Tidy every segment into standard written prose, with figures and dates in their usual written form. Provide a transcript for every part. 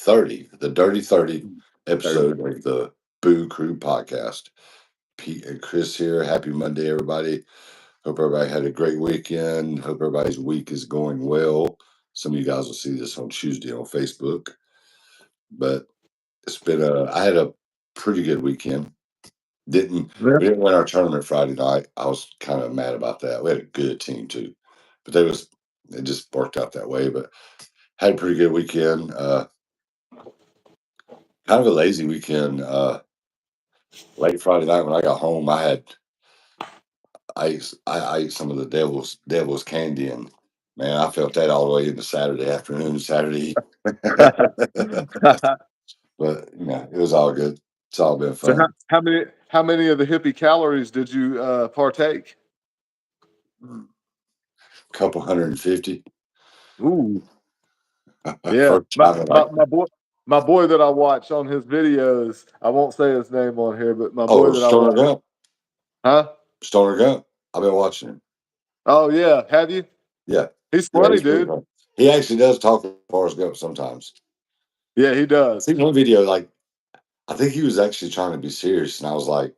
30, the Dirty 30 30. episode of the BooCrew podcast. Pete and Chris here. Happy Monday, everybody. Hope everybody had a great weekend. Hope everybody's week is going well. Some of you guys will see this on Tuesday on Facebook. But I had a pretty good weekend. Yeah. We didn't win our tournament Friday night. I was kind of mad about that. We had a good team too, but it just worked out that way. But had a pretty good weekend. Kind of a lazy weekend. Late Friday night when I got home, I ate some of the devil's candy, and man, I felt that all the way into Saturday afternoon, Saturday. But it was all good. It's all been So fun. how many of the hippie calories did you partake? Couple 150. Ooh, yeah. First time in like My boy that I watch on his videos. I won't say his name on here, but my boy oh that I Stoner watch. Gump. Huh? Stoner Gump. I've been watching him. Oh yeah, have you? Yeah. He's Yeah, funny, he's pretty dude. fun. He actually does talk as far as Gump sometimes. Yeah, he I does. think one video, like, I think he was actually trying to be serious, and I was like,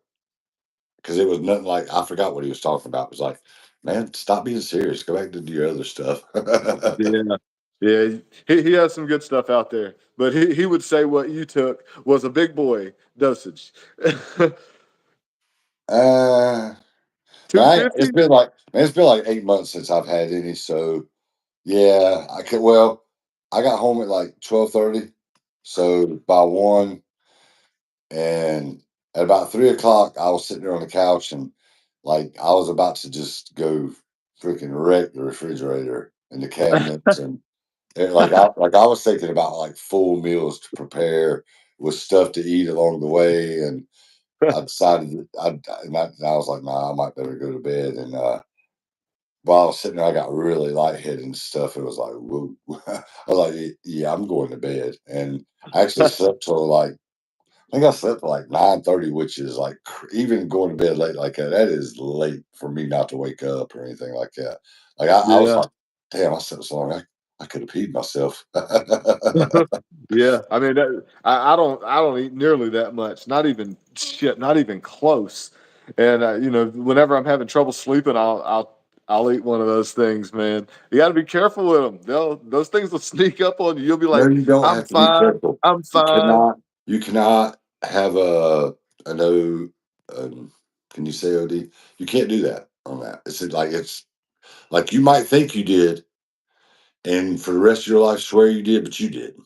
because it was nothing like, I forgot what he was talking about. It was like, man, stop being serious. Go back to do your other stuff. Yeah. Yeah, he has some good stuff out there, but he would say what you took was a big boy dosage. uh, Two fifty. it's been like 8 months since I've had any. So yeah, I got home at like 12:30. So by 1, and at about 3 o'clock, I was sitting there on the couch, and like I was about to just go freaking wreck the refrigerator and the cabinets, and I was thinking about like full meals to prepare with stuff to eat along the way, and I decided I was like, nah, I might better go to bed. And while I was sitting there, I got really lightheaded and stuff. It was like, whoa. I was like, yeah, I'm going to bed. And I actually slept till like, I think I slept till like 9:30, which is like, even going to bed late like that, that is late for me not to wake up or anything like that. Like I was Yeah. like, damn, I slept so long. I could have peed myself. Yeah, I mean, I don't eat nearly that much. Not even shit. Not even close. And whenever I'm having trouble sleeping, I'll eat one of those things, man. You got to be careful with them. Those things will sneak up on you. You'll be No, like, you don't I'm have to be fine. careful. I'm You fine. cannot. You cannot have a no. Can you say OD? You can't do that on that. It's like you might think you did, and for the rest of your life swear you did, but you didn't.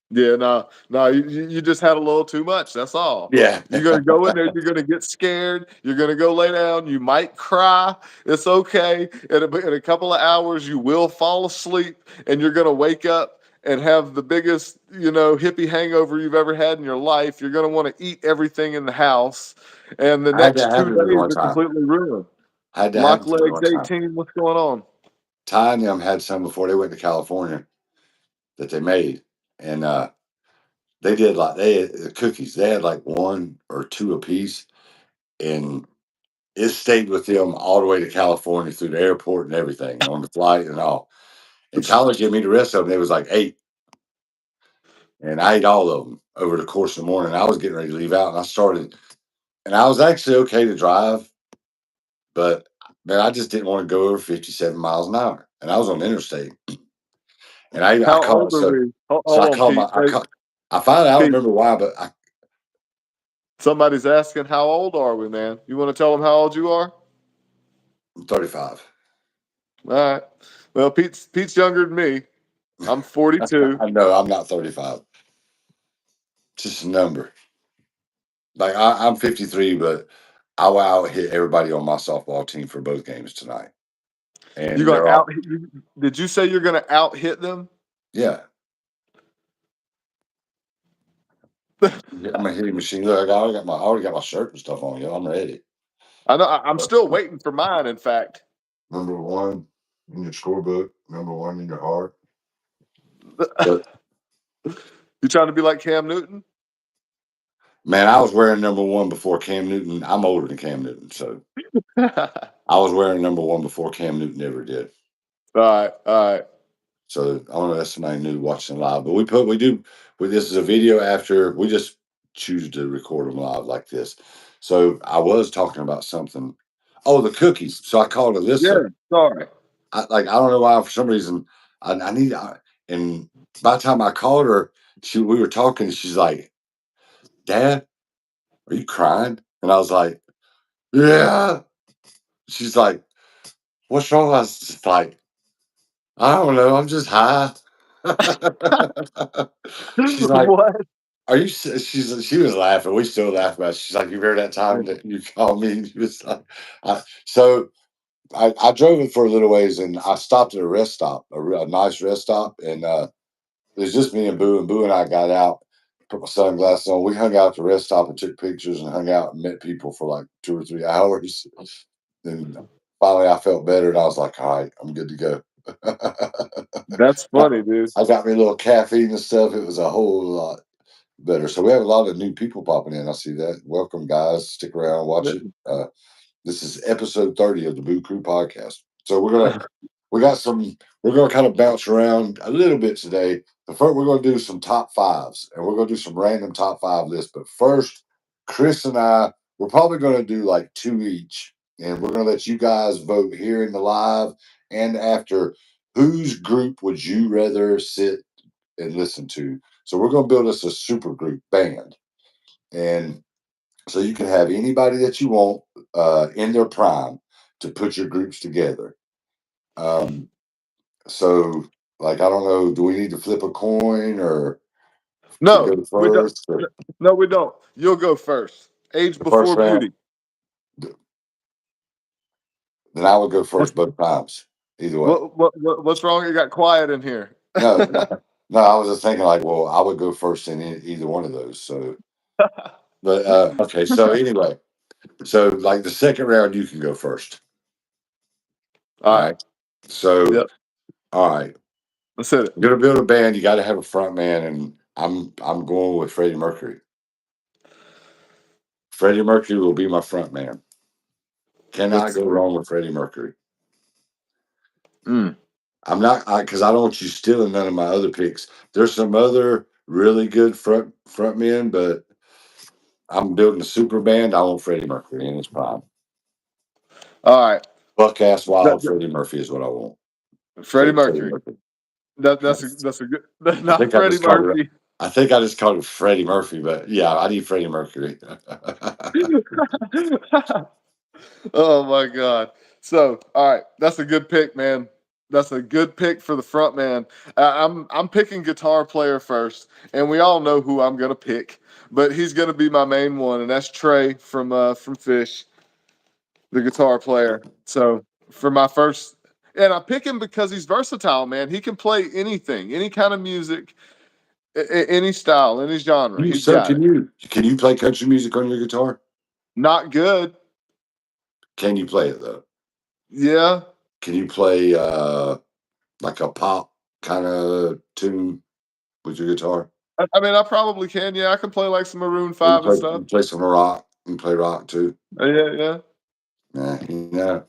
Yeah, no, you just had a little too much. That's all. Yeah. You're gonna go in there. You're gonna get scared. You're gonna go lay down. You might cry. It's okay. In a couple of hours, you will fall asleep, and you're gonna wake up and have the biggest, hippie hangover you've ever had in your life. You're gonna want to eat everything in the house, and the I had that next two happen to me days one are time. completely ruined. I had that Mock happen to me legs one time. 18. What's going on? Ty and them had some before they went to California that they made, and they did like they had the cookies. They had like one or two apiece, and it stayed with them all the way to California through the airport and everything on the flight and all. And Tyler gave me the rest of them. It was like 8, and I ate all of them over the course of the morning. I was getting ready to leave out, and I was actually okay to drive, but man, I just didn't want to go over 57 miles an hour, and I was on the interstate, and I How called old are so we? Hold so I on, called my Pete. I Hey, called. I finally I don't Pete. remember why, but Somebody's asking, how old are we, man? You want to tell them how old you are? I'm 35. All right. Well, Pete's younger than me. I'm 42. I know I'm not 35. Just a number. Like I'm 53, but I will out hit everybody on my softball team for both games tonight, You and gonna they're out? all Did you say you're gonna out hit them? yeah. Get my hitting machine. Look, I already got my shirt and stuff on. I'm ready. I know. I'm But still waiting for mine. In fact, number one in your scorebook, number one in your heart. But you trying to be like Cam Newton? man, I was wearing number one before Cam Newton. I'm older than Cam Newton, so I was wearing number one before Cam Newton ever did. All right, all right. So I don't know. That's somebody new watching live, but this is a video after we just choose to record them live like this. So I was talking about something. Oh, the cookies. So I called Alyssa. Yeah, sorry. I don't know why for some reason I need and by the time I called her, we were talking. She's like, "Dad, are you crying?" And I was like, "Yeah." She's like, "What's wrong?" I was just like, "I don't know. I'm just high." She's like, What? "Are you?" She was laughing. We still laugh about it. She's like, "You remember that time that you called me?" And she was like, so I drove it for a little ways, and I stopped at a rest stop, a nice rest stop, and it was just me and Boo. And Boo and I got out, put my sunglasses on. We hung out at the rest stop and took pictures and hung out and met people for like 2 or 3 hours. Then finally, I felt better, and I was like, "All right, I'm good to go." That's funny, dude. I got me a little caffeine and stuff. It was a whole lot better. So we have a lot of new people popping in. I see that. Welcome, guys. Stick around, watch it. This is episode 30 of the BooCrew podcast. So we got some. We're gonna kind of bounce around a little bit today. The first, we're gonna do some top fives, and we're gonna do some random top five lists. But first, Chris and I, we're probably gonna do like two each, and we're gonna let you guys vote here in the live and after. Whose group would you rather sit and listen to? So we're gonna build us a super group band, and so you can have anybody that you want in their prime to put your groups together. Um, so, like, I don't know, do we need to flip a coin or to No, go we don't. first or No, we don't. You'll go first. Age the first before round? beauty. Then I would go first both times, either way. What's wrong? It got quiet in here. No, no, no, I was just thinking, like, well, I would go first in either one of those. So, but okay, so anyway, so like the second round, you can go first. All All right. right. So, Yep. all right. Let's hit it. You're gonna build a band, you gotta have a front man, and I'm going with Freddie Mercury. Freddie Mercury will be my front man. Cannot Let's. go wrong with Freddie Mercury. Mm, I'm not because I don't want you stealing none of my other picks. There's some other really good front men, but I'm building a super band. I want Freddie Mercury in his prime. all right. Buck ass That, wild Freddie Murphy is what I want. Freddie Freddie Mercury. Murphy. That's a good. That's I not think I Freddie just called it. Murphy. I think I just called it Freddie Murphy, but yeah, I need Freddie Mercury. Oh my god. So, all right, that's a good pick, man. That's a good pick for the front man. I'm picking guitar player first, and we all know who I'm gonna pick, but he's gonna be my main one, and that's Trey from Fish, the guitar player. So for my first, and I pick him because he's versatile, man. He can play anything, any kind of music, any style, any genre. He's So got it. can you play country music on your guitar? Not good. Can you play it though? Yeah. Can you play like a pop kind of tune with your guitar? I mean, I probably can. Yeah, I can play like some Maroon 5 and stuff. You play some rock. You can play rock too. Yeah, yeah. Nah,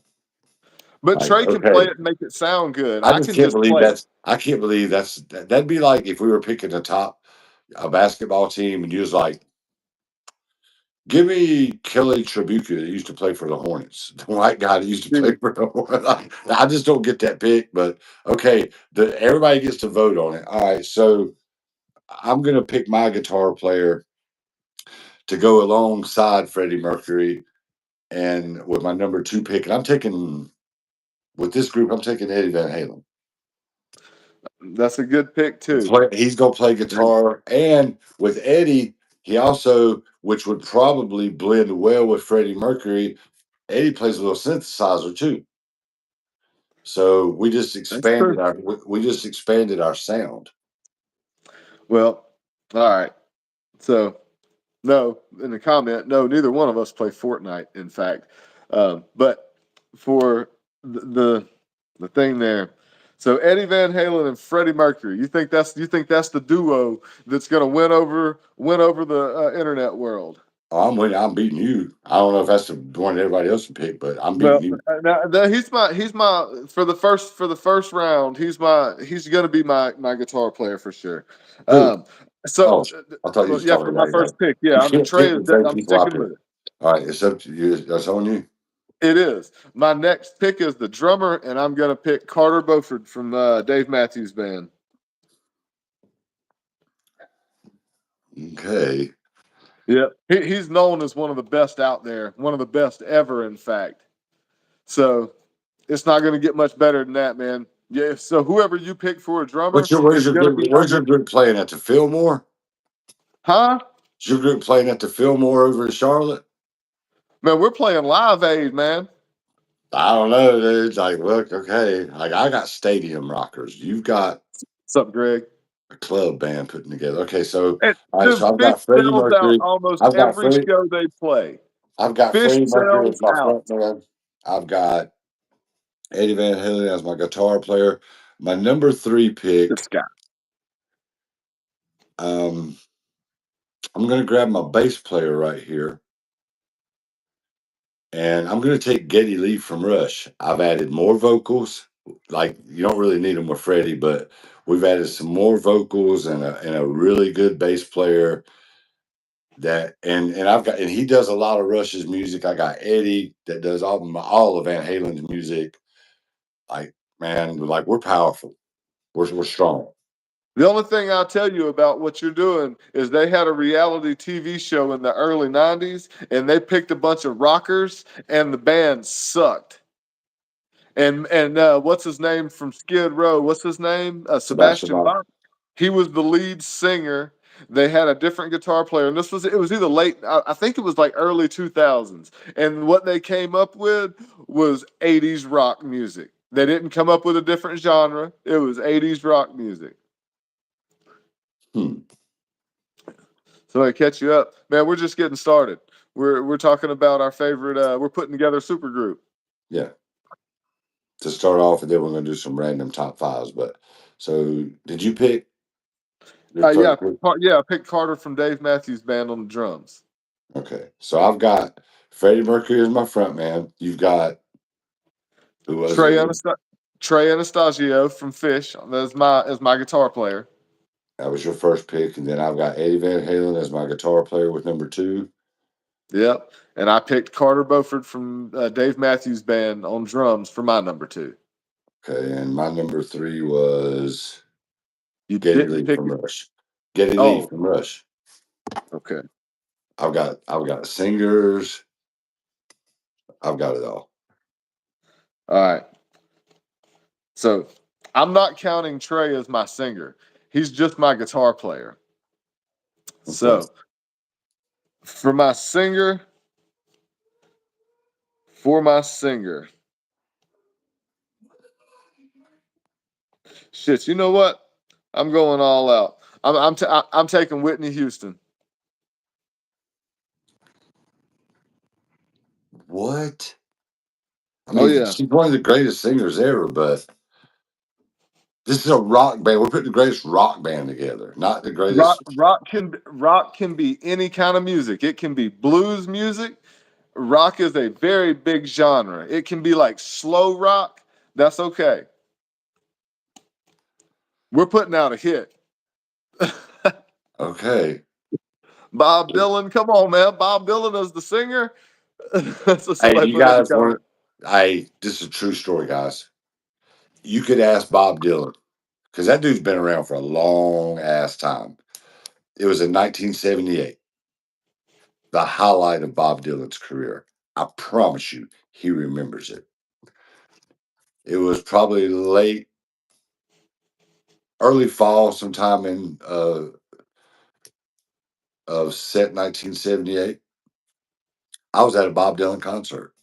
But like Trey can play okay. it and make it sound good. I I just can can't just believe play it. I can't believe that'd be like if we were picking a basketball team and you was like, give me Kelly Tribuca that used to play for the Hornets, the white guy that used to play Dude, for the Hornets. I just don't get that pick, but okay, everybody gets to vote on it. All right, so I'm gonna pick my guitar player to go alongside Freddie Mercury, and with my number two pick, and I'm taking with this group, I'm taking Eddie Van Halen. that's a good pick too. He's gonna play guitar, and with Eddie, he also, which would probably blend well with Freddie Mercury. Eddie plays a little synthesizer too. So That's true. we just expanded our sound. Well, all right. So no, in the comment, no, neither one of us play Fortnite. In fact, but for the thing there, so Eddie Van Halen and Freddie Mercury, you think that's the duo that's going to win over the internet world? Oh, I'm winning. I'm beating you. I don't know if that's the one that everybody else would pick, but I'm beating Well, you. he's my for the first round. He's gonna be my guitar player for sure. Who? Um, so Oh, I thought you well, was yeah, talking for my about like first pick, yeah, you I mean can't Trey pick is. the same I'm people I sticking pick. with it. All right, it's up to you. That's on you. It is. My next pick is the drummer, and I'm gonna pick Carter Beauford from Dave Matthews Band. Okay. Yeah, he's known as one of the best out there, one of the best ever, in fact. So it's not going to get much better than that, man. Yeah. So whoever you pick for a drummer Where's is your going to group? be Where's your under, group playing at the Fillmore? huh? Is your group playing at the Fillmore over in Charlotte? Man, we're playing Live Aid, man. I don't know, dude. Like, look, okay. Like, I got stadium rockers. You've got What's up, Greg? a club band putting together. Okay, so And all right, dude, so I've Fish got Freddie sells out Mercury. almost I've got every Freddie. show they play. I've got Fish Freddie Mercury sells as my out. front man. I've got Eddie Van Halen as my guitar player. My number three This pick. guy. Um, I'm going to grab my bass player right here, and I'm going to take Geddy Lee from Rush. I've added more vocals. Like you don't really need them with Freddie, but we've added some more vocals and a really good bass player. That and I've got and he does a lot of Rush's music. I got Eddie that does all of Van Halen's music. Like man, like we're powerful. We're strong. The only thing I'll tell you about what you're doing is they had a reality TV show in the early 90s and they picked a bunch of rockers and the band sucked. And what's his name from Skid Row? What's his name? Sebastian Sebastian Bach. Bach. He was the lead singer. They had a different guitar player, and it was either late. I think it was like early 2000s. And what they came up with was 80s rock music. They didn't come up with a different genre. It was 80s rock music. Hmm. So I catch you up, man. We're just getting started. We're talking about our favorite. We're putting together a super group. Yeah. To start off, and then we're gonna do some random top fives. But so did you pick your Yeah, third pick? yeah. I picked Carter from Dave Matthews Band on the drums. Okay. So I've got Freddie Mercury as my front man. You've got who was it Trey again? Anast- Trey Anastasio from Fish as my guitar player. That was your first pick, and then I've got Eddie Van Halen as my guitar player with number two. Yep. And I picked Carter Beauford from Dave Matthews Band on drums for my number two. Okay, and my number three was You Geddy didn't Lee pick from it. Rush. Geddy Lee Oh, from Rush. okay. I've got singers. I've got it all. All right. So I'm not counting Trey as my singer. He's just my guitar player. Okay. So for my singer, for my singer, shit. You know what? I'm going all out. I'm taking Whitney Houston. What? I Oh mean, yeah. she's one of the greatest singers ever, but this is a rock band. We're putting the greatest rock band together, not the Rock greatest. rock can be any kind of music. It can be blues music. Rock is a very big genre. It can be like slow rock. That's okay. We're putting out a hit. Okay. Bob Dylan, come on, man. Bob Dylan is the singer. So Hey, somebody you put that in the guys want? comments. Hey, this is a true story, guys. You could ask Bob Dylan because that dude's been around for a long ass time. It was in 1978, the highlight of Bob Dylan's career. I promise you, he remembers it. It was probably early fall, sometime in of set 1978. I was at a Bob Dylan concert.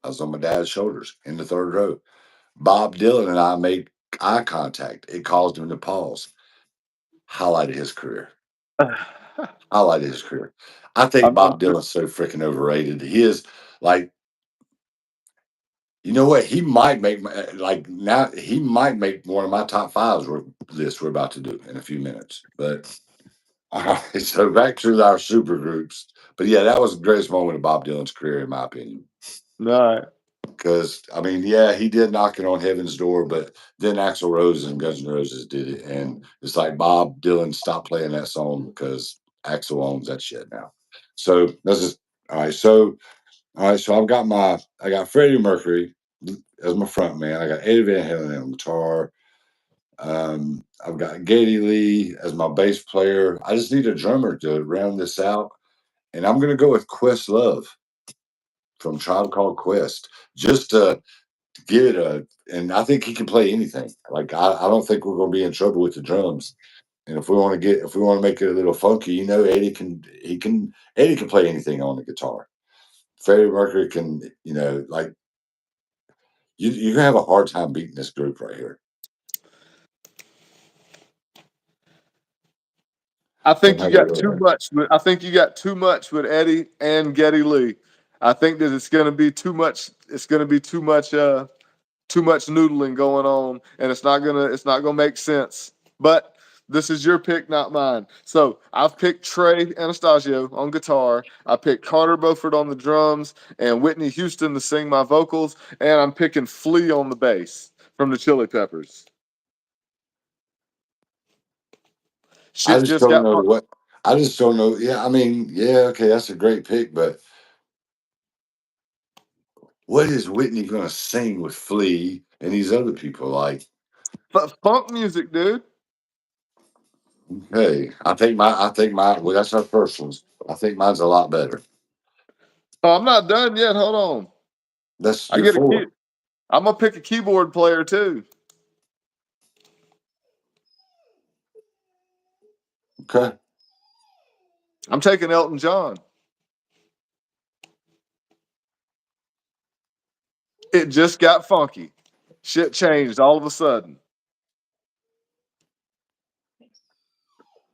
I was on my dad's shoulders in the third row. Bob Dylan and I made eye contact. It caused him to pause. Highlighted his career. Highlighted his career. I think I'm Bob Dylan's so freaking overrated. He is like, you know what? He might make like now. He might make one of my top fives list we're about to do in a few minutes. But all right, so back to our super groups. But yeah, that was the greatest moment of Bob Dylan's career, in my opinion. All right. Because I mean, yeah, he did knock it on heaven's door, but then Axl Rose and Guns N' Roses did it, and it's like Bob Dylan stopped playing that song because Axl owns that shit now. So this is all right. So all right, so I got Freddie Mercury as my front man. I got Eddie Van Halen on guitar. I've got Geddy Lee as my bass player. I just need a drummer to round this out, and I'm gonna go with Questlove from Tribe Called Quest, just to give it a. And I think he can play anything. Like I don't think we're gonna be in trouble with the drums. And if we want to make it a little funky, Eddie can play anything on the guitar. Freddie Mercury can, like you're gonna have a hard time beating this group right here. I Don't think you have a got real too answer. much. I think you got too much with Eddie and Geddy Lee. I think that it's going to be too much. It's going to be too much noodling going on, and it's not gonna make sense. But this is your pick, not mine. So I've picked Trey Anastasio on guitar. I picked Carter Beauford on the drums, and Whitney Houston to sing my vocals, and I'm picking Flea on the bass from the Chili Peppers. I Shit just just don't got know what. I just don't know. Yeah, I mean, yeah, okay, that's a great pick, but what is Whitney gonna sing with Flea and these other people? Like, funk music, dude. hey, I think my well, that's our first ones. I think mine's a lot better. Oh, I'm not done yet. Hold on. That's I your get a key. four. I'm gonna pick a keyboard player too. Okay. I'm taking Elton John. It just got funky. Shit changed all of a sudden.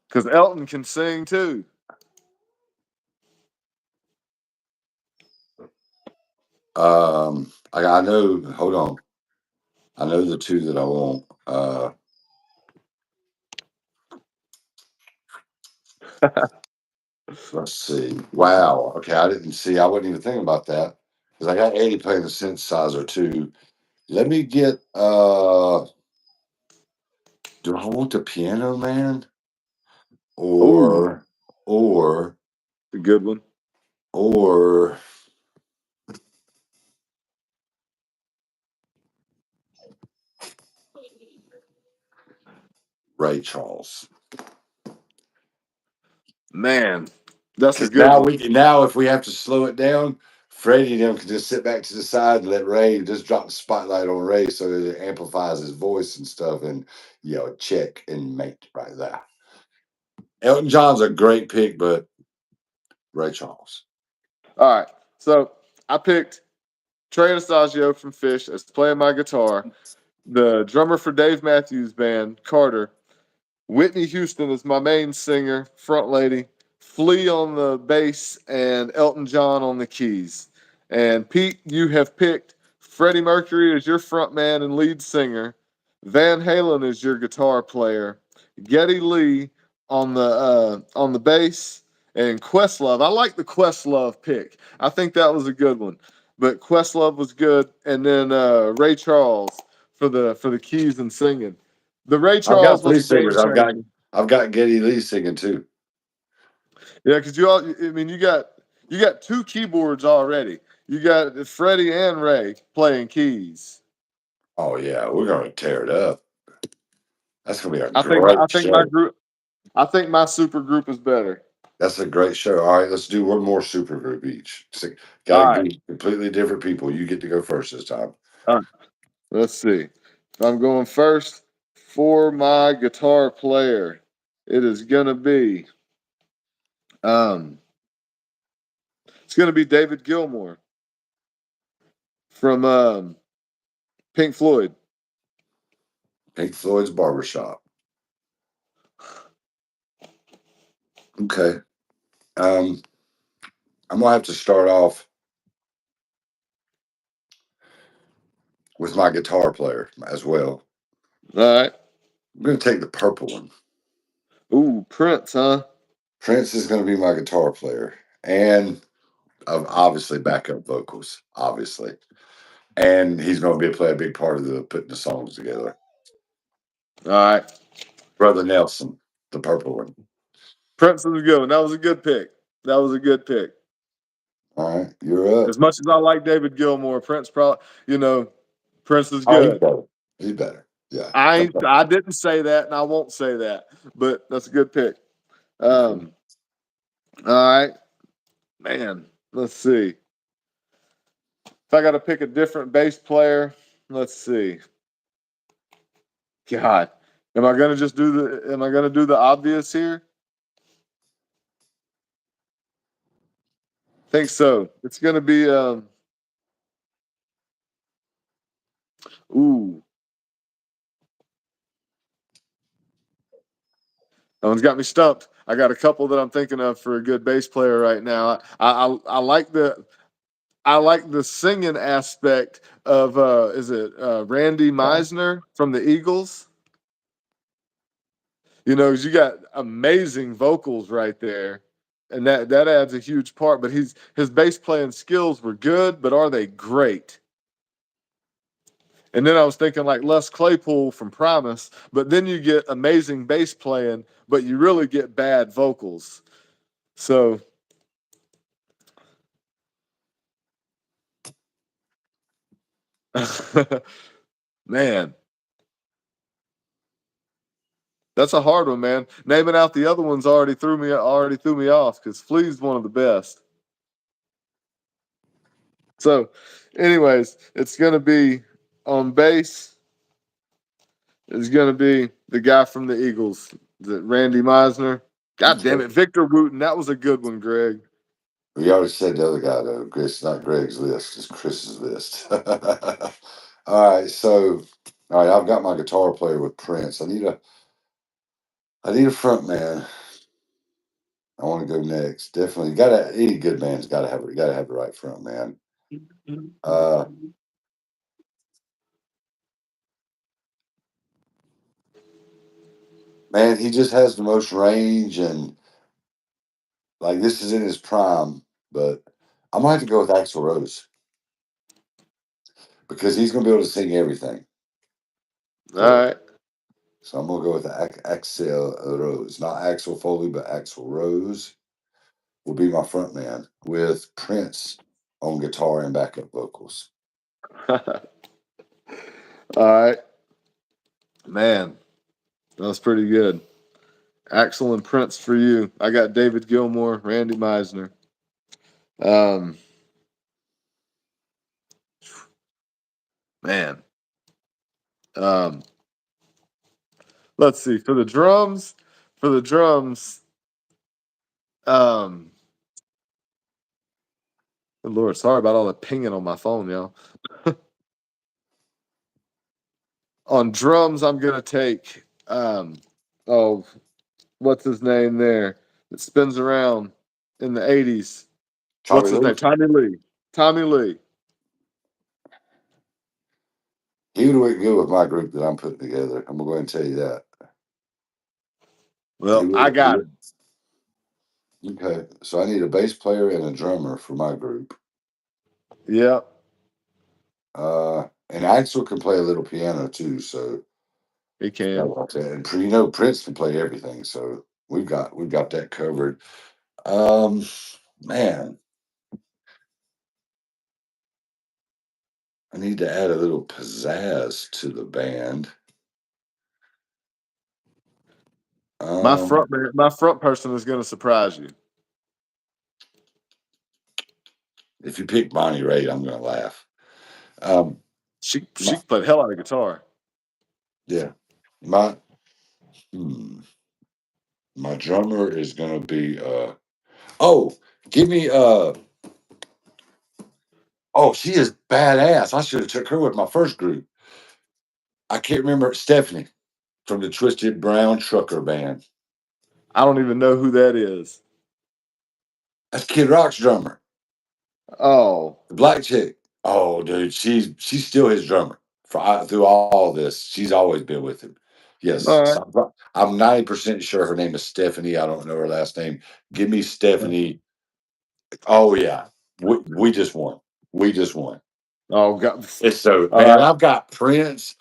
Because Elton can sing too. I know. Hold on. I know the two that I want. Let's see. Wow. Okay, I didn't see. I wasn't even thinking about that because I got Eddie playing the synthesizer too. Let me get. Do I want the Piano Man Ooh, or or a good one. or Ray Charles? Man, that's a Because good one. now if we have to slow it down, Freddie and them can just sit back to the side and let Ray just drop the spotlight on Ray so that it amplifies his voice and stuff, and check and mate right there. Elton John's a great pick, but Ray Charles. All right. So I picked Trey Anastasio from Fish as playing my guitar. The drummer for Dave Matthews Band, Carter. Whitney Houston is my main singer, front lady. Flea on the bass and Elton John on the keys. And Pete, you have picked Freddie Mercury as your front man and lead singer. Van Halen is your guitar player. Geddy Lee on the bass and Questlove. I like the Questlove pick. I think that was a good one. But Questlove was good, and then Ray Charles for the keys and singing. The Ray I've Charles got was three a game singers. changer. I've got Geddy Lee singing too. Yeah, because you all, I mean, you got two keyboards already. You got Freddie and Ray playing keys. Oh yeah, we're gonna tear it up. That's gonna be a I think my I great think my show. group I think my super group is better. That's a great show. All right, let's do one more super group each. Got All to right, be completely different people. You get to go first this time. all right. Let's see. If I'm going first for my guitar player, it is gonna be um it's gonna be David Gilmour from Pink Floyd. Pink Floyd's Barbershop. Okay. Um, I'm gonna have to start off with my guitar player as well. All right. I'm gonna take the purple one. Ooh, Prince, huh? Prince is gonna be my guitar player, and obviously backup vocals, obviously. And he's going to play a big part of the putting the songs together. All right. Brother Nelson, the purple one. Prince is a good one. That was a good pick. That was a good pick. All right, you're up. As much as I like David Gilmour, Prince probably, Prince is Oh, he's good. better. He's better. Yeah. I didn't say that, and I won't say that, but that's a good pick. Okay. All right, man. Let's see. If I got to pick a different bass player, let's see. God, am I gonna just do the? Am I gonna do the obvious here? Think so. It's gonna be ooh. That one's got me stumped. I got a couple that I'm thinking of for a good bass player right now. I like the singing aspect of is it Randy Yeah. Meisner from the Eagles? You got amazing vocals right there, and that adds a huge part. But his bass playing skills were good, but are they great? And then I was thinking like Les Claypool from Primus, but then you get amazing bass playing, but you really get bad vocals. So man, that's a hard one, man. Naming out the other ones already threw me off because Flea's one of the best. So, anyways, it's gonna be on bass. It's gonna be the guy from the Eagles, the Randy Meisner. God damn Okay. it, Victor Wooten. That was a good one, Greg. We already said the other guy though. Chris, not Greg's list, it's Chris's list. All right, so all right, I've got my guitar player with Prince. I need a front man. I want to go next. Definitely gotta any good band's gotta have the right front man. Uh Man, he just has the most range and like this is in his prime, but I'm gonna have to go with Axl Rose because he's gonna be able to sing everything. All So right. so I'm gonna go with Axel Rose, not Axel Foley, but Axl Rose will be my front man with Prince on guitar and backup vocals. All right, man. That was pretty good. Axel and Prince for you. I got David Gilmour, Randy Meisner. Um, man. Um, let's see. For the drums, um, good Lord, sorry about all the pinging on my phone, y'all. On drums, I'm gonna take oh, what's his name there? That spins around in the 80s. What's Charlie his name? Lee, Tommy Lee. Tommy Lee. he would work good with my group that I'm putting together. I'm gonna go ahead and tell you that. He Well, I would. got it. Okay, so I need a bass player and a drummer for my group. Yep, And Axel can play a little piano too, so he I can. like that. And Prince can play everything, so we've got that covered. Man, I need to add a little pizzazz to the band. Um, My front person is gonna surprise you. if you pick Bonnie Raitt, I'm gonna laugh. Um, She my, can play the hell out of guitar. yeah, my hmm, my drummer is gonna be oh, give me oh, she is badass. I should have took her with my first group. I can't remember Stephanie from the Twisted Brown Trucker Band. I don't even know who that is. That's Kid Rock's drummer, Oh, the black chick. Oh, dude, she's still his drummer through all this. She's always been with him. Yes, all right. so I'm 90% sure her name is Stephanie. I don't know her last name. Give me Stephanie Oh yeah, we just won. We just won. Oh God! It's so All man. right. I've got Prince.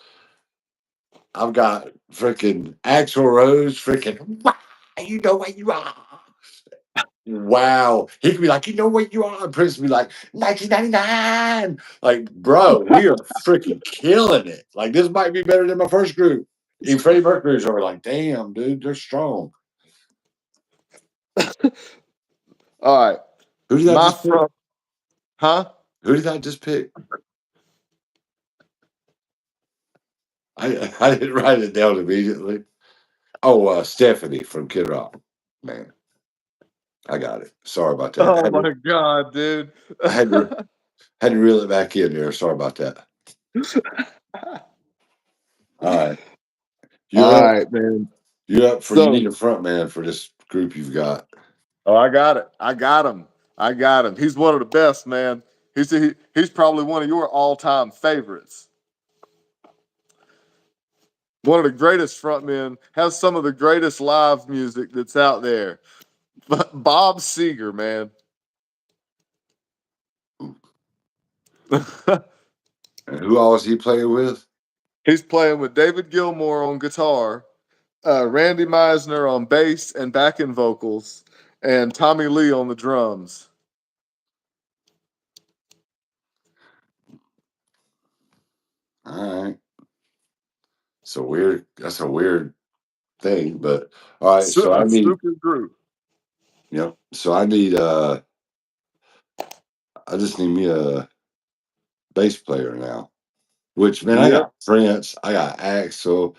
I've got freaking Axl Rose. Freaking, "Wow, you know where you are." Wow, he could be like, "You know where you are," and Prince would be like, "1999." Like, bro, we are freaking killing it. Like, this might be better than my first group. Even Freddie Mercury's over like, "Damn, dude, they're strong." All right. Who did I My just pick? front, huh? Who did I just pick? I didn't write it down immediately. Oh, Stephanie from Kid Rock. Man, I got it. Sorry about that. Oh my God, dude. I had to had to reel it back in there. Sorry about that. All right, you're All up. right, man. You're up for. You So, need a front man for this group you've got. oh, I got it. I got him. I got him. He's one of the best, man. He's probably one of your all-time favorites. One of the greatest frontmen, has some of the greatest live music that's out there. But Bob Seger, man. And who else he playing with? He's playing with David Gilmour on guitar, Randy Meisner on bass and backing vocals, and Tommy Lee on the drums. All right. So weird. That's a weird thing, but all right. So I A need. super group. Yep. So I need. I just need me a bass player now. Which man, I Yep. got Prince. I got Axel.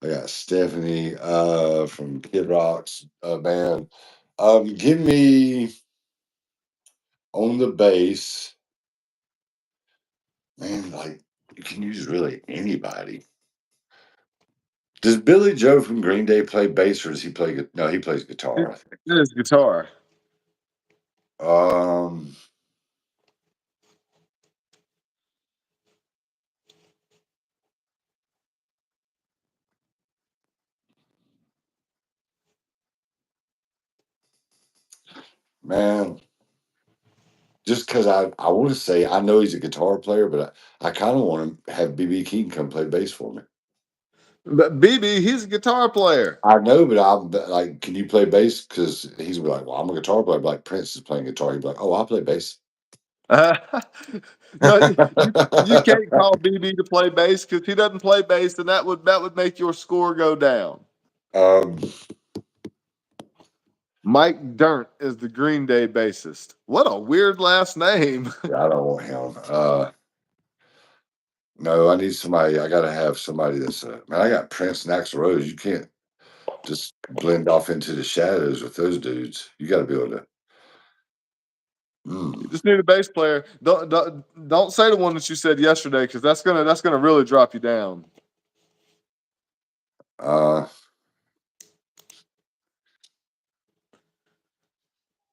I got Stephanie from Kid Rock's band. Give me on the bass, man. Like you can use really anybody. Does Billy Joe from Green Day play bass or does he play? No, he plays guitar. I think. His guitar. Um, man, just because I want to say I know he's a guitar player, but I kind of want to have BB King come play bass for me. But BB, he's a guitar player. I know, but I'm like, can you play bass? Because he's gonna be like, well, I'm a guitar player. Like Prince is playing guitar. He'd be like, oh, I'll play bass. Uh, no, you can't call BB to play bass because he doesn't play bass, and that would make your score go down. um, Mike Dirnt is the Green Day bassist. What a weird last name. yeah, I don't want him. No, I need somebody. I gotta have somebody that's man. I got Prince and Axl Rose. You can't just blend off into the shadows with those dudes. You got to be able to. You Mm, just need a bass player. Don't say the one that you said yesterday because that's gonna really drop you down. uh,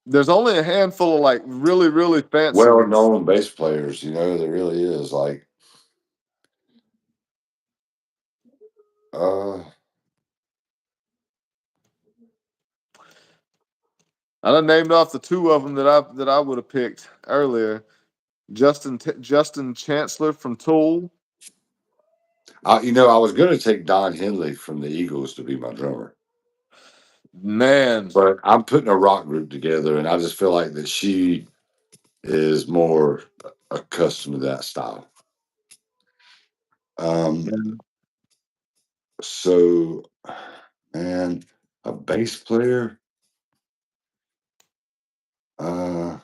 There's only a handful of like really fancy ones. well-known bass players. You know, there really is. Like, uh, I done named off the two of them that I would have picked earlier. Justin Chancellor from Tool. I was gonna take Don Henley from the Eagles to be my drummer, Man, but I'm putting a rock group together, and I just feel like that she is more accustomed to that style. Um, so, man, a bass player. Uh,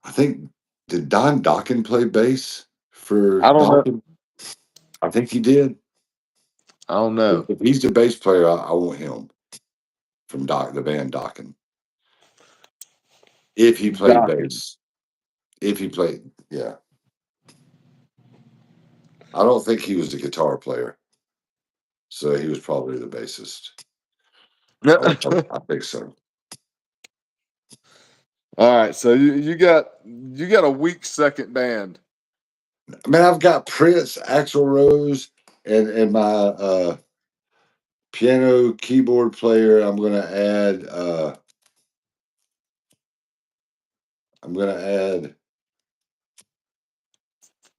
I think did Don Dokken play bass for I don't know. Dokken? I think he did. I don't know. If he's the bass player, I want him from the band Dokken. If he played Docking. bass, if he played, yeah, I don't think he was a guitar player, so he was probably the bassist. I think so. All right, so you got a weak second band. I mean, I've got Prince, Axl Rose, and my piano keyboard player. I'm gonna add.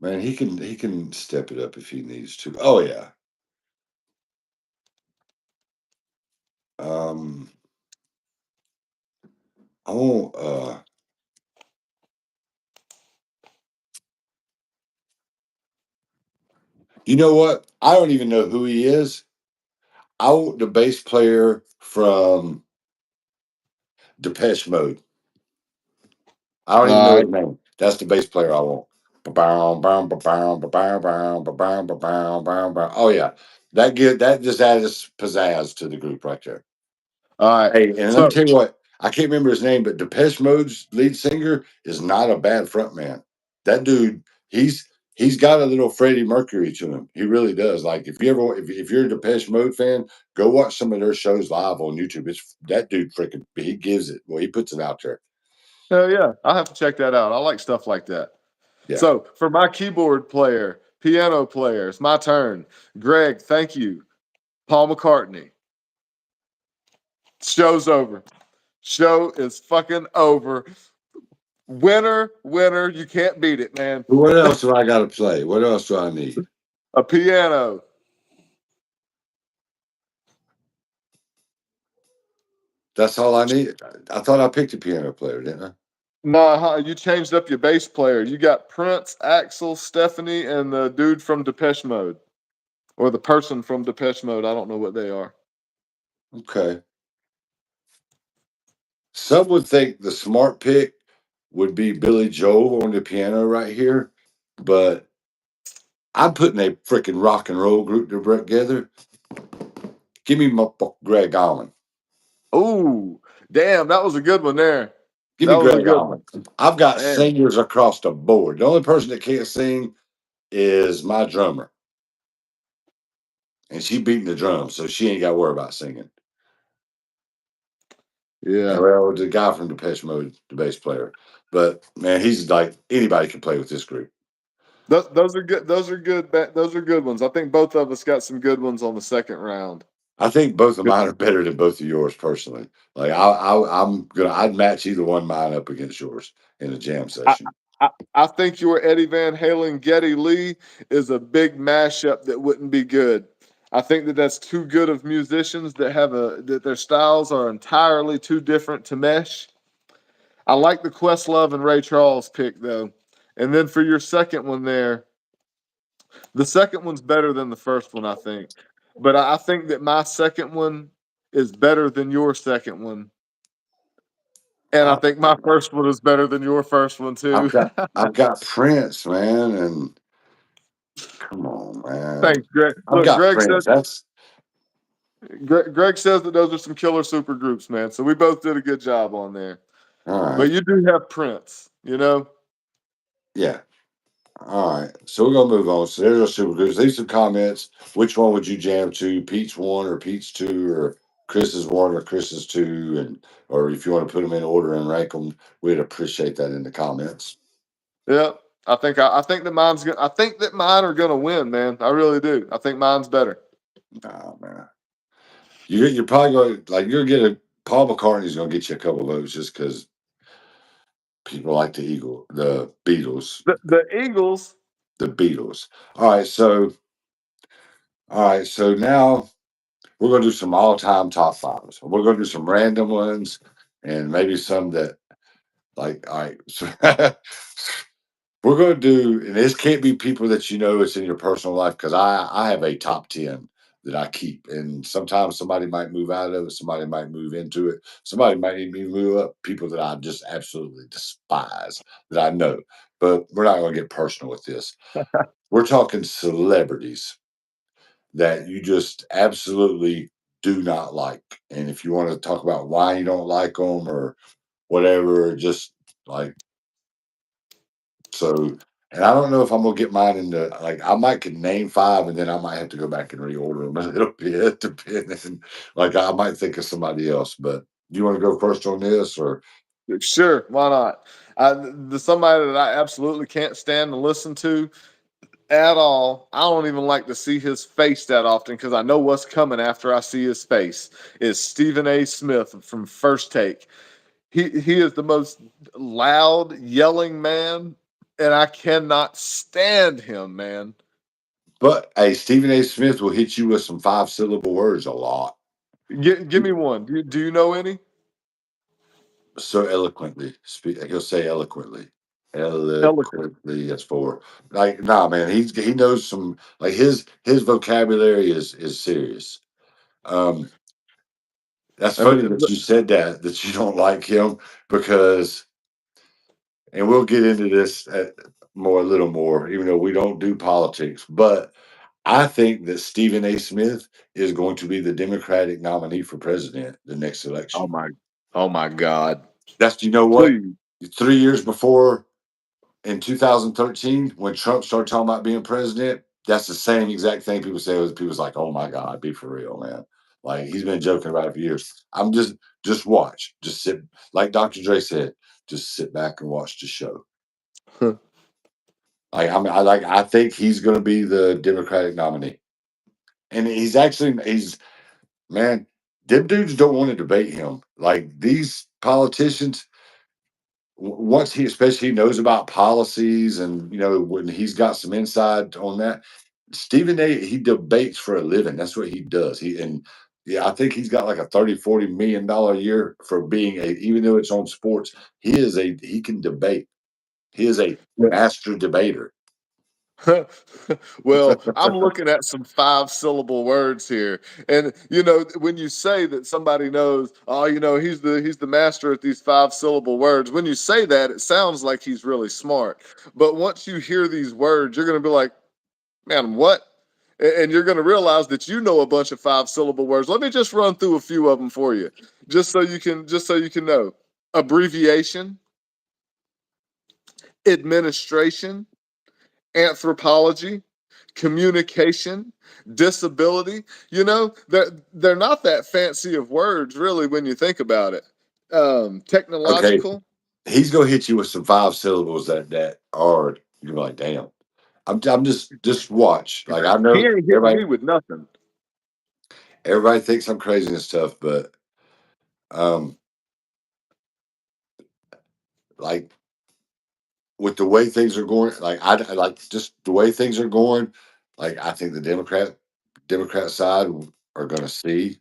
Man, he can step it up if he needs to. Oh yeah. Um, I won't. You know what? I don't even know who he is. I want the bass player from Depeche Mode. I don't even know All his name. That's the bass player I want. Ba-bow, bow, ba-bow, ba-bow, bow, ba-bow, ba-bow, bow, bow. Oh yeah, that just adds pizzazz to the group right there. right. Hey, and let me So tell you what, I can't remember his name, but Depeche Mode's lead singer is not a bad front man. That dude, he's got a little Freddie Mercury to him. He really does. Like if you're a Depeche Mode fan, go watch some of their shows live on YouTube. It's that dude freaking he gives it. Well, he puts it out there. hell yeah, I'll have to check that out. I like stuff like that. Yeah. So for my keyboard player, piano player, it's my turn. Greg, thank you. Paul McCartney. Show's over. Show is fucking over. Winner, winner. You can't beat it, man. What else do I got to play? What else do I need? A piano. That's all I need. I thought I picked a piano player, didn't I? Nah, you changed up your bass player. You got Prince, Axel, Stephanie, and the dude from Depeche Mode. Or the person from Depeche Mode. I don't know what they are. Okay. Some would think the smart pick would be Billy Joel on the piano right here, but I'm putting a freaking rock and roll group together. Give me my Greg Allman. Ooh, damn, that was a good one there. Give That me was a Greg good one. Allman. I've got Man, singers across the board. The only person that can't sing is my drummer, and she beating the drums, so she ain't got to worry about singing. And yeah. well, the guy from Depeche Mode, the bass player, but man, he's like anybody can play with this group. Those are good. Those are good. Those are good ones. I think both of us got some good ones on the second round. I think both of mine are better than both of yours personally. Like I'd match either one of mine up against yours in a jam I, session. I think your Eddie Van Halen Geddy Lee is a big mashup that wouldn't be good. I think that that's too good of musicians that have that their styles are entirely too different to mesh. I like the Questlove and Ray Charles pick though. And then for your second one there, the second one's better than the first one, I think. But I think that my second one is better than your second one. And I I, think my first one is better than your first one I've too. got I've got Prince, man, and come on, man. Thanks, Greg. I've Look, got Prince. That's Greg says that those are some killer super groups, man. So we both did a good job on there. all But right. you do have Prince, you know? Yeah. All right. So we're gonna move on. So there's our super groups. Leave some comments. Which one would you jam to? Pete's one or Pete's two or Chris's one or Chris's two, and or if you want to put them in order and rank them, we'd appreciate that in the comments. Yeah. I think that I think that mine are gonna win, man. I really do. I think mine's better. Oh man. You're probably going to like you're gonna get a Paul McCartney's gonna get you a couple votes just because people like the Beatles, The Eagles. the Beatles. All right, so now we're gonna do some all time top fives. We're gonna do some random ones and maybe some that like all right. So we're gonna do, and this can't be people that you know it's in your personal life because I have a top 10 that I keep, and sometimes somebody might move out of it, somebody might move into it, somebody might even move up. People that I just absolutely despise that I know, but we're not gonna get personal with this. We're talking celebrities that you just absolutely do not like, and if you want to talk about why you don't like them or whatever, just like so, and I don't know if I'm gonna get mine into like I might could name five, and then I might have to go back and reorder them a little bit, depending. Like I might think of somebody else, but do you want to go first on this, or Sure, why not? The somebody that I absolutely can't stand to listen to at all. I don't even like to see his face that often because I know what's coming after I see his face. Is Stephen A. Smith from First Take. He is the most loud yelling man, and I cannot stand him, man. But hey, Stephen A. Smith will hit you with some 5 syllable words a lot. Give me one. Do you know any? So eloquently. He'll say eloquently. Eloquent. Eloquently, that's for like nah man, he knows some like his vocabulary is serious. Um that's I mean, funny that you said that you don't like him because and we'll get into this more a little more, even though we don't do politics. But I think that Stephen A. Smith is going to be the Democratic nominee for president the next oh election. my, oh my God! That's you know what? Please. 3 years before in 2013, when Trump started talking about being president, that's the same exact thing people say. Was people's like, "Oh my God, be for real, man!" Like he's been joking about it for years. I'm just watch, just sit, like Dr. Dre said, just sit back and watch the show. Like I think he's going to be the Democratic nominee, and he's man. Them dudes don't want to debate him. Like these politicians, once he especially knows about policies and when he's got some insight on that. Stephen A. He debates for a living. That's what he does. Yeah, I think he's got like a 30-40 million dollar a year for being a even though it's on sports. He can debate. He is a master debater. Well, I'm looking at some 5 syllable words here. And when you say that somebody knows, oh, he's the master at these 5 syllable words, when you say that, it sounds like he's really smart. But once you hear these words, you're gonna be like, man, what? And you're gonna realize that you know a bunch of 5 syllable words. Let me just run through a few of them for you, just so you can know. Abbreviation, administration, anthropology, communication, disability. They're not that fancy of words, really, when you think about it. Okay, Technological. he's gonna hit you with some 5 syllables that are you're like, damn. I'm just watch. Like I He know ain't hitting everybody me with nothing. everybody thinks I'm crazy and stuff, but um like with the way things are going, like I like just the way things are going, like I think the Democrat side are gonna see.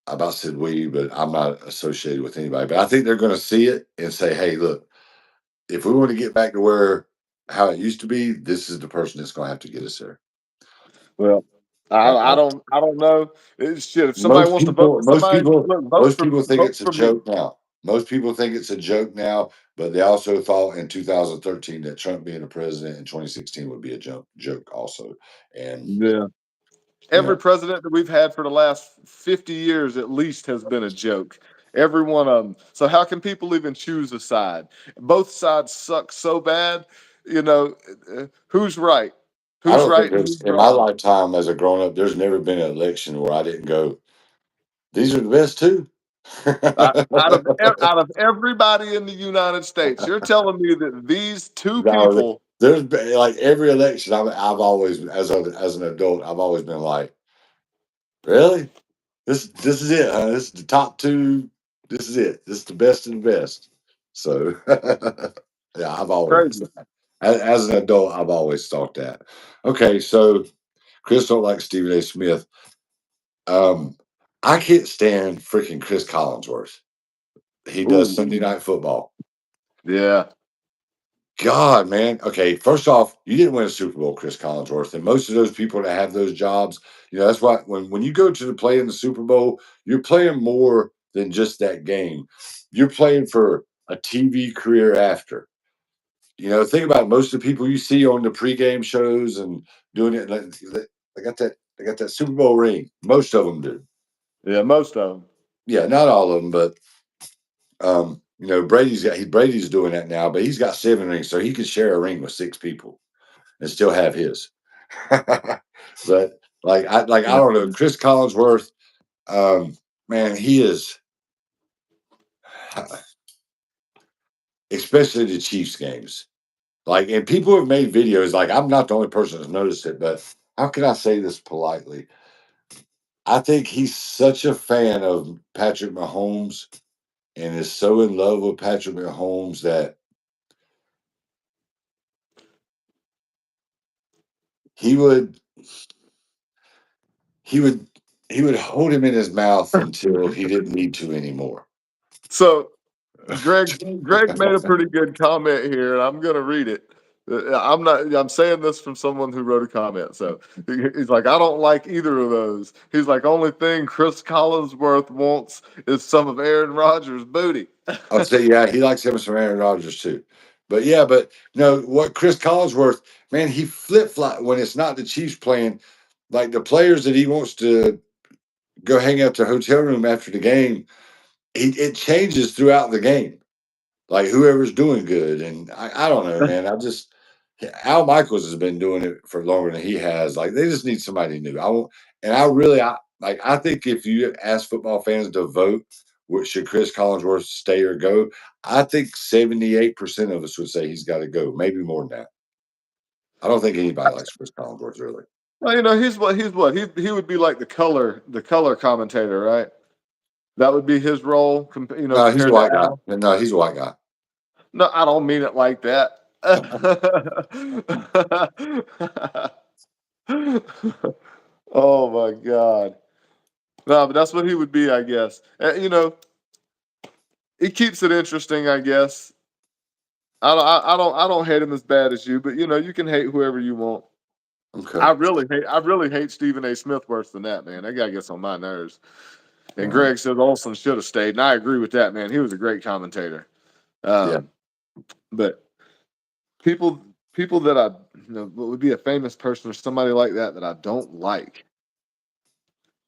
I about said we, but I'm not associated with anybody. But I think they're gonna see it and say, hey, look, if we want to get back to where how it used to be, this is the person that's gonna have to get us there. Well, Uh, I uh, don't know. Shit, if somebody wants to vote for somebody, look, most people think vote it's a for me. joke now. Most people think it's a joke now, but they also thought in 2013 that Trump being a president in 2016 would be a joke also. And Yeah. you Every know, president that we've had for the last 50 years at least has been a joke. Every one of them. So how can people even choose a side? Both sides suck so bad. Who's right? I Who's don't think right and there's who's in my wrong? lifetime as a grown up, there's never been an election where I didn't go, these are the best two. Out of everybody in the United States, you're telling me that these two No, people. there's been like every election I've always as an adult, I've always been like, really? This is it, huh? This is the top two. This is it. This is the best of the best. So yeah, I've always Crazy. as an adult, I've always thought that. Okay, so Chris don't like Stephen A. Smith. Um, I can't stand freaking Chris Collinsworth. He does Ooh, Sunday Night Football. yeah. God, man. Okay, first off, you didn't win a Super Bowl, Chris Collinsworth, and most of those people that have those jobs, that's why when you go to the play in the Super Bowl, you're playing more than just that game. You're playing for a TV career after. Think about it, most of the people you see on the pregame shows and doing it. They got that Super Bowl ring. Most of them do. Yeah, most of them. Yeah, not all of them, but Brady's doing that now, but he's got 7 rings, so he could share a ring with 6 people and still have his. But I Yeah. don't know, Chris Collinsworth, man, he is especially the Chiefs games. Like, and people have made videos. Like, I'm not the only person that's noticed it, but how can I say this politely? I think he's such a fan of Patrick Mahomes and is so in love with Patrick Mahomes that he would he would he would hold him in his mouth until he didn't need to anymore. So Greg made a pretty good comment here, and I'm gonna read it. I'm not. I'm saying this from someone who wrote a comment. So he's like, I don't like either of those. He's like, only thing Chris Collinsworth wants is some of Aaron Rodgers' booty. I'll say, yeah, he likes him some Aaron Rodgers too. But yeah, but no, what Chris Collinsworth, man, he flip flop when it's not the Chiefs playing. Like the players that he wants to go hang out to the hotel room after the game, it changes throughout the game. Like whoever's doing good, and I don't know, man. I just Al Michaels has been doing it for longer than he has. Like they just need somebody new. I won't, and I really, I think if you ask football fans to vote, which should Chris Collinsworth stay or go, I think 78% of us would say he's got to go. Maybe more than that. I don't think anybody likes Chris Collinsworth really. Well, he's what he would be like the color commentator, right? That would be his role, No, he's a compared to white guy. Al. No, he's a white guy. No, I don't mean it like that. Oh my god. No, but that's what he would be, I guess. He keeps it interesting, I guess. I don't hate him as bad as you, but you can hate whoever you want. Okay. I really hate Stephen A. Smith worse than that, man. That guy gets on my nerves. And Uh, Greg says Olson should have stayed, and I agree with that, man. He was a great commentator. yeah. Um, but people people that I what would be a famous person or somebody like that I don't like.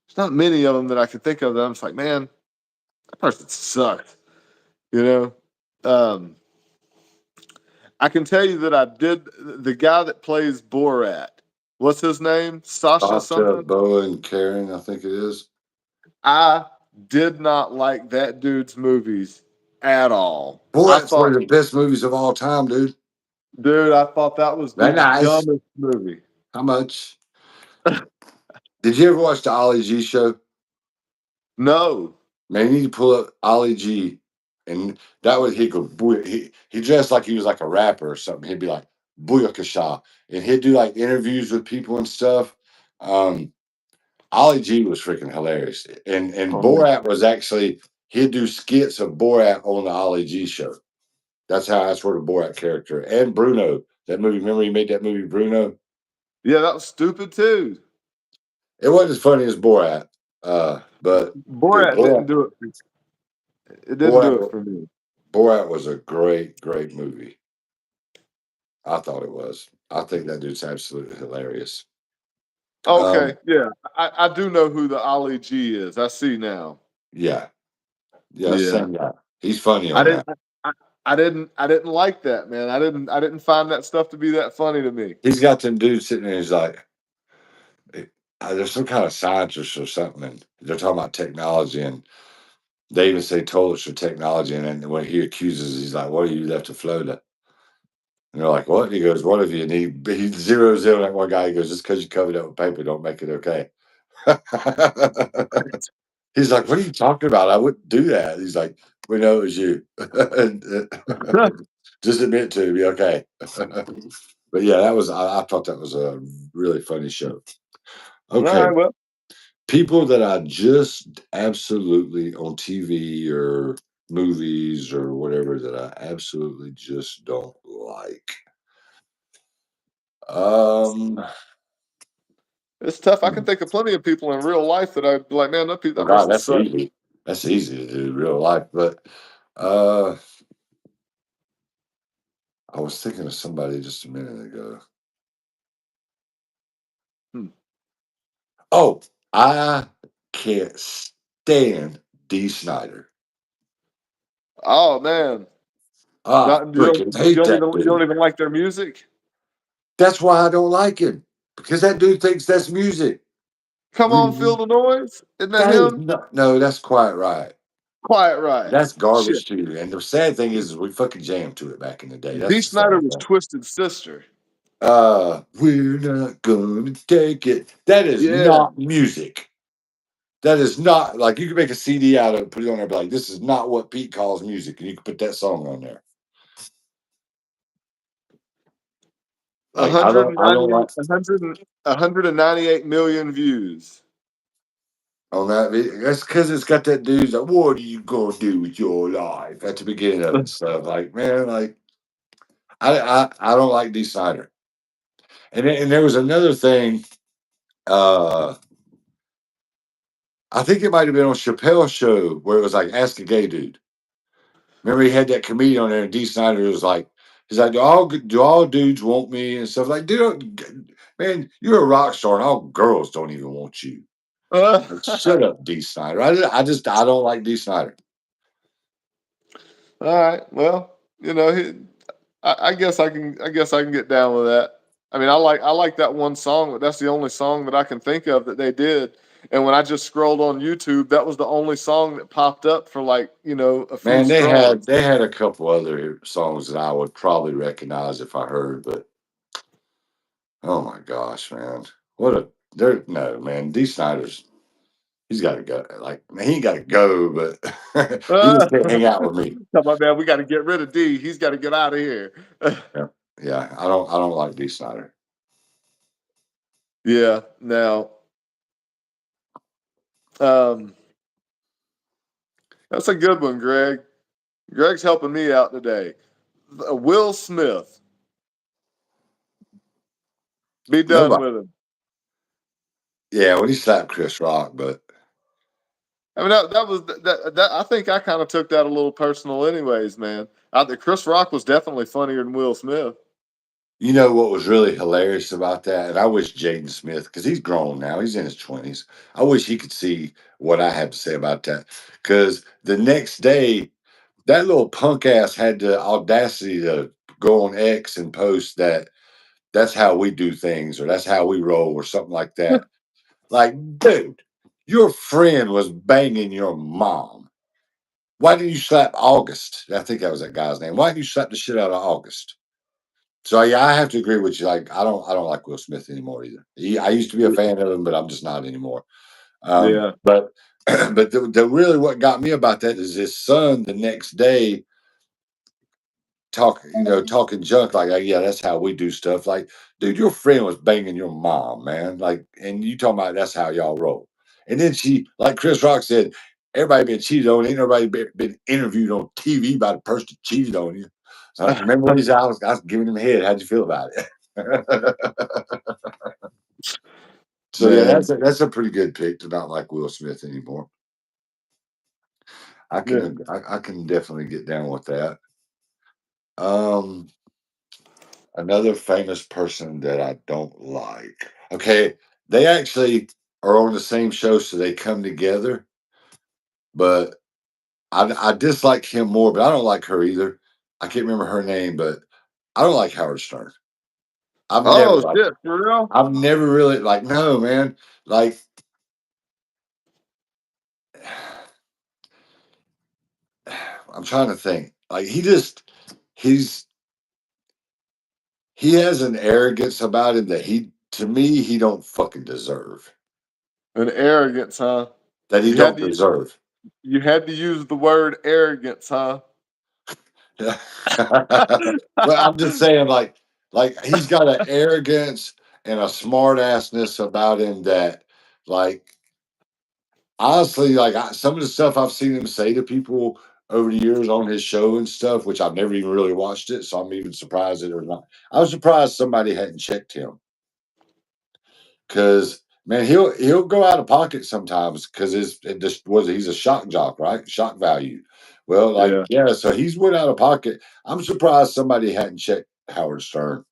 There's not many of them that I could think of that I'm just like, man, that person sucked. You know, um, I can tell you that I did. The guy that plays Borat, what's his name? Sasha Sasha, something. Boa, and Karen, I think it is. I did not like that dude's movies at all. I Borat's one thought, of the best movies of all time, dude. dude, I thought that was the Very nice. dumbest movie. How much? Did you ever watch the Ollie G show? No. Man, you need to pull up Ollie G, and that was he go booy. He dressed like he was like a rapper or something. He'd be like booyakasha, and he'd do like interviews with people and stuff. Um, Ollie G was freaking hilarious, and Oh, Borat was actually he'd do skits of Borat on the Ollie G show. That's where the Borat character and Bruno that movie. Remember he made that movie Bruno. yeah, that was stupid too. It wasn't as funny as Borat, but dude, Borat didn't do it. It didn't do it Borat, for me. Borat was a great, great movie. I thought it was. I think that dude's absolutely hilarious. Okay, Um, yeah, I do know who the Ali G is. I see now. yeah, yeah, Yeah, same guy. He's funny I on didn't. that. I didn't like that, man. I didn't find that stuff to be that funny to me. He's got them dudes sitting there. He's like, there's some kind of scientist or something, and they're talking about technology, and they even say told us for technology, and then when he accuses, he's like, "What are you left to Florida?" And they're like, "What?" He goes, "What if you need?" He zeroes in on that one guy. He goes, "Just because you covered up with paper, don't make it okay." He's like, "What are you talking about? I wouldn't do that." He's like, "We know it was you. Just admit to be okay." But yeah, that was I thought that was a really funny show. All Okay, right, well, people that I just absolutely on TV or movies or whatever that I absolutely just don't like. Um, it's tough. I can think of plenty of people in real life that I'd be like, man, oh that God, person that's sucks. easy. That's easy to do in real life. But uh, I was thinking of somebody just a minute ago. Hmm. Oh, I can't stand D. Snyder. Oh man, I not you don't freaking you hate don't that even you don't dude. even like their music. That's why I don't like him because that dude thinks that's music. Come on, feel Really? the noise. Isn't that That is him? not. No, that's quite right. Quiet Riot. That's Shit. garbage too. And the sad thing is we fucking jammed to it back in the day. That's D. the Snyder sad was thing. Twisted Sister. We're not gonna take it. That is Yeah. not music. That is not like you can make a CD out of it, put it on there, be like, this is not what Pete calls music, and you can put that song on there. Like I don't 198, like 198 million views. on that. That's because it's got that dude's like, what are you gonna do with your life at the beginning of it? Stuff like, man, like I don't like D. Snyder. And there was another thing. Uh, I think it might have been on Chappelle's show where it was like, ask a gay dude. Remember, he had that comedian on there, and D. Snyder was like, he's like, do all dudes want me and stuff like, dude, man, you're a rock star, and all girls don't even want you. Like, shut up, D. Snyder. I don't like D. Snyder. All right. Well, I guess I can. I guess I can get down with that. I mean, I like that one song, but that's the only song that I can think of that they did. And when I just scrolled on YouTube, that was the only song that popped up for like a few Man, scrolls. they had a couple other songs that I would probably recognize if I heard, but oh my gosh, man, what a there no man, D. Snyder's he's got to go. Like he ain't got to go, but he just can't hang out with me. Come on, man, we got to get rid of D. He's got to get out of here. Yeah, yeah, I don't like D. Snyder. Yeah. Now, um, that's a good one, Greg. Greg's helping me out today. Will Smith. Be done Nobody. with him. Yeah, when he slapped Chris Rock, but I mean, that was that. I think I kind of took that a little personal, anyways, man. I think Chris Rock was definitely funnier than Will Smith. you know what was really hilarious about that? And I wish Jaden Smith, because he's grown now, he's in his 20s. I wish he could see what I have to say about that. Because the next day, that little punk ass had the audacity to go on X and post that that's how we do things or that's how we roll or something like that. Like, dude, your friend was banging your mom. Why didn't you slap August? I think that was that guy's name. Why didn't you slap the shit out of August? So yeah, I have to agree with you. Like, I don't like Will Smith anymore either. I used to be a fan of him, but I'm just not anymore. Yeah. But but the really what got me about that is his son the next day talking junk like, yeah, that's how we do stuff. Like, dude, your friend was banging your mom, man. Like, and you talking about that's how y'all roll. And then she, like Chris Rock said, everybody been cheated on. Ain't nobody been interviewed on TV by the person that cheated on you. So I remember when I was giving him head. How'd you feel about it? So yeah, Man. that's a pretty good pick to not like Will Smith anymore. Yeah. I can definitely get down with that. Um, Another famous person that I don't like. Okay, they actually are on the same show, so they come together. But I dislike him more, but I don't like her either. I can't remember her name, but I don't like Howard Stern. I've never Oh liked shit, him. for real? I've never really like no man. Like I'm trying to think. Like he's he has an arrogance about him that he to me he don't fucking deserve. An arrogance, huh? That he You had don't to deserve. you had to use the word arrogance, huh? Yeah. But I'm just saying, like he's got an arrogance and a smart assness about him that, like, honestly, like some of the stuff I've seen him say to people over the years on his show and stuff, which I've never even really watched it, so I'm even surprised that or not. I was surprised somebody hadn't checked him because man, he'll go out of pocket sometimes because it just was he's a shock jock, right? Shock value. Well, like Yeah. yeah, so he's went out of pocket. I'm surprised somebody hadn't checked Howard Stern.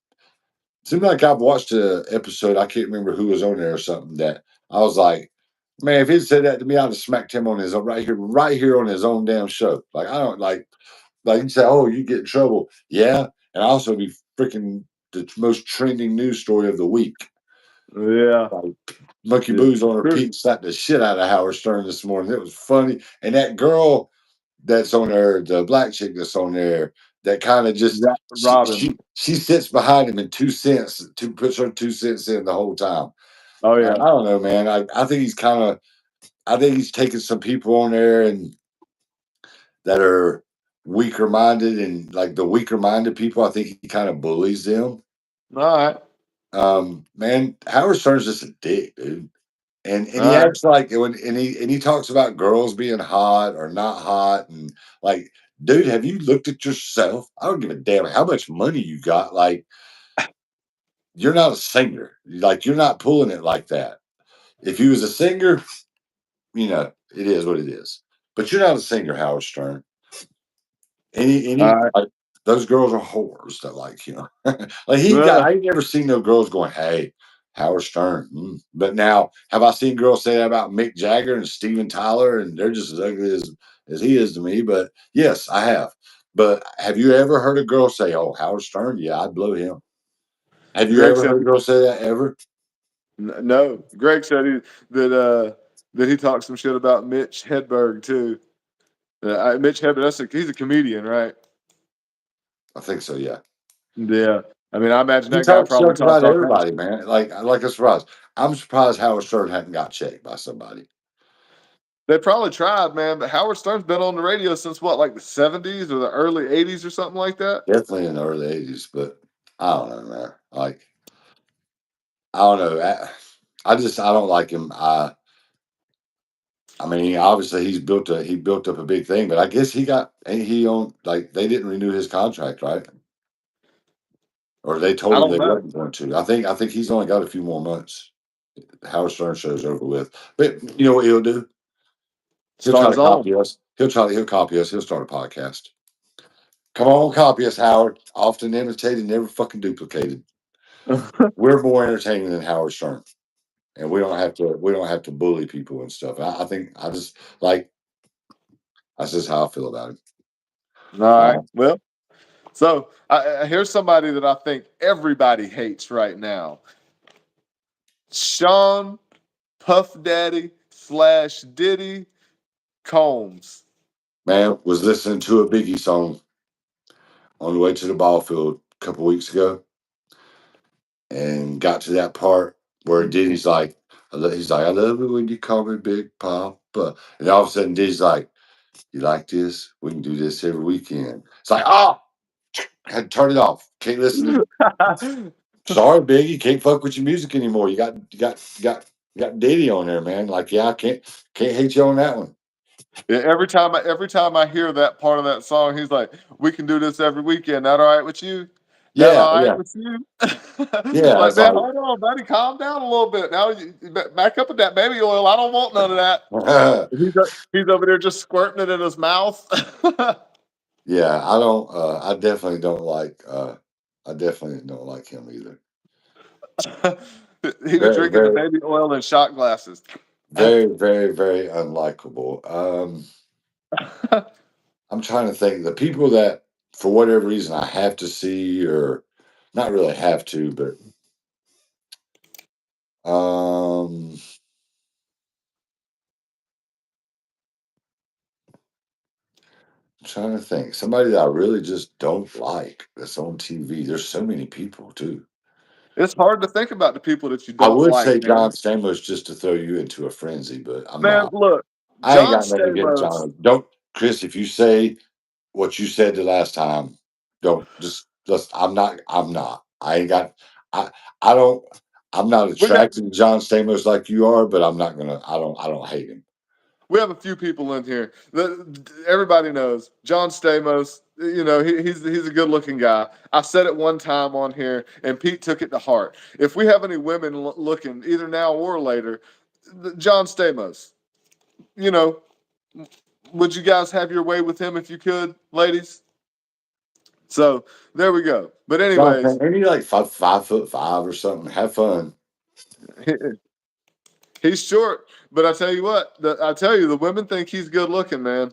Seemed like I've watched a episode. I can't remember who was on there or something that I was like, man, if he'd said that to me, I'd have smacked him on his own right here on his own damn show. Like I don't like you say, oh, you get in trouble, yeah, and also be freaking the most trending news story of the week. Yeah. Like, Monkey Yeah. Boo's on True. repeat slapped the shit out of Howard Stern this morning. It was funny. And that girl, that's on there, the black chick that's on there, that kind of just Robin. she sits behind him and 2 cents to puts her 2 cents in the whole time. Oh I yeah. don't know, man. I think he's kind of I think he's taking some people on there and that are weaker minded and like the weaker minded people. I think he kind of bullies them. All right. Man, Howard Stern's just a dick, dude. And he All right. acts like and he talks about girls being hot or not hot and like, dude, have you looked at yourself? I don't give a damn how much money you got. Like, you're not a singer. Like, you're not pulling it like that. If you was a singer, it is what it is. But you're not a singer, Howard Stern. All Any right. like those girls are whores that like him. Like Yeah. I ain't never seen no girls going, "Hey, Howard Stern." But now, have I seen girls say that about Mick Jagger and Steven Tyler, and they're just as ugly as he is to me? But yes, I have. But have you ever heard a girl say, "Oh, Howard Stern"? Yeah, I'd blow him. Have you Greg ever said heard a girl say that ever? no. Greg said that he talked some shit about Mitch Hedberg too. Mitch Hedberg. He's a comedian, right? I think so. Yeah, Yeah. I mean, I imagine he that guy talks probably junk talks about all kinds of everybody, shit. man. Like a surprise. I'm surprised Howard Stern hadn't got checked by somebody. They probably tried, man, but Howard Stern's been on the radio since what, like the '70s or the early '80s or something like that. Definitely in the early '80s, but I don't know, man. Like, I don't know. I don't like him. I mean, obviously he built up a big thing, but I guess he owned like they didn't renew his contract, right? Or they I told him don't they know. wasn't going to. I think he's only got a few more months. Howard Stern show's over with. But you know what he'll do? He'll Start try his to own. copy us. He'll copy us. He'll start a podcast. Come on, copy us, Howard. Often imitated, never fucking duplicated. We're more entertaining than Howard Stern. And we don't have to bully people and stuff. I think I just like that's just how I feel about it. All right. Uh, Well, so here's somebody that I think everybody hates right now. Sean Puff Daddy slash Diddy Combs. man, was listening to a Biggie song on the way to the ball field a couple weeks ago, and got to that part where Diddy's like, I love it when you call me Big Papa, and all of a sudden Diddy's like, you like this? We can do this every weekend. It's like, oh, I had to turn it off. Can't listen to. Sorry, Biggie, can't fuck with your music anymore. You got Diddy on there, man. Like, yeah, I can't hate you on that one. Yeah, every time I hear that part of that song, he's like, "We can do this every weekend. That all right with you? That Yeah, all right yeah, with you?" yeah. Like, It's man, like, hold on, buddy, calm down a little bit. Now back up with that baby oil. I don't want none of that. He's over there just squirting it in his mouth. yeah. I don't. I definitely don't like. I definitely don't like him either. He be Very, drinking the very, baby oil in shot glasses. very unlikable. I'm trying to think the people that, for whatever reason, I have to see or not really have to, but um, I'm trying to think somebody that I really just don't like that's on TV. There's so many people too. It's hard to think about the people that you I don't would like, say John man. Stamos just to throw you into a frenzy, but I'm Man, not. look, I ain't John got nothing against Stamos. John. Don't, Chris. If you say what you said the last time, don't just. I'm not. I'm not. I ain't got. I. I don't. I'm not We got attracted to John Stamos like you are, but I'm not gonna. I don't. I don't hate him. we have a few people in here that everybody knows. John Stamos, he's a good looking guy. I said it one time on here, and Pete took it to heart. If we have any women looking, either now or later, John Stamos, you know, would you guys have your way with him if you could, ladies? So there we go. But anyways, Jonathan, ain't he like 5'5" or something? Have fun. he's short. But I tell you what, the women think he's good looking, man.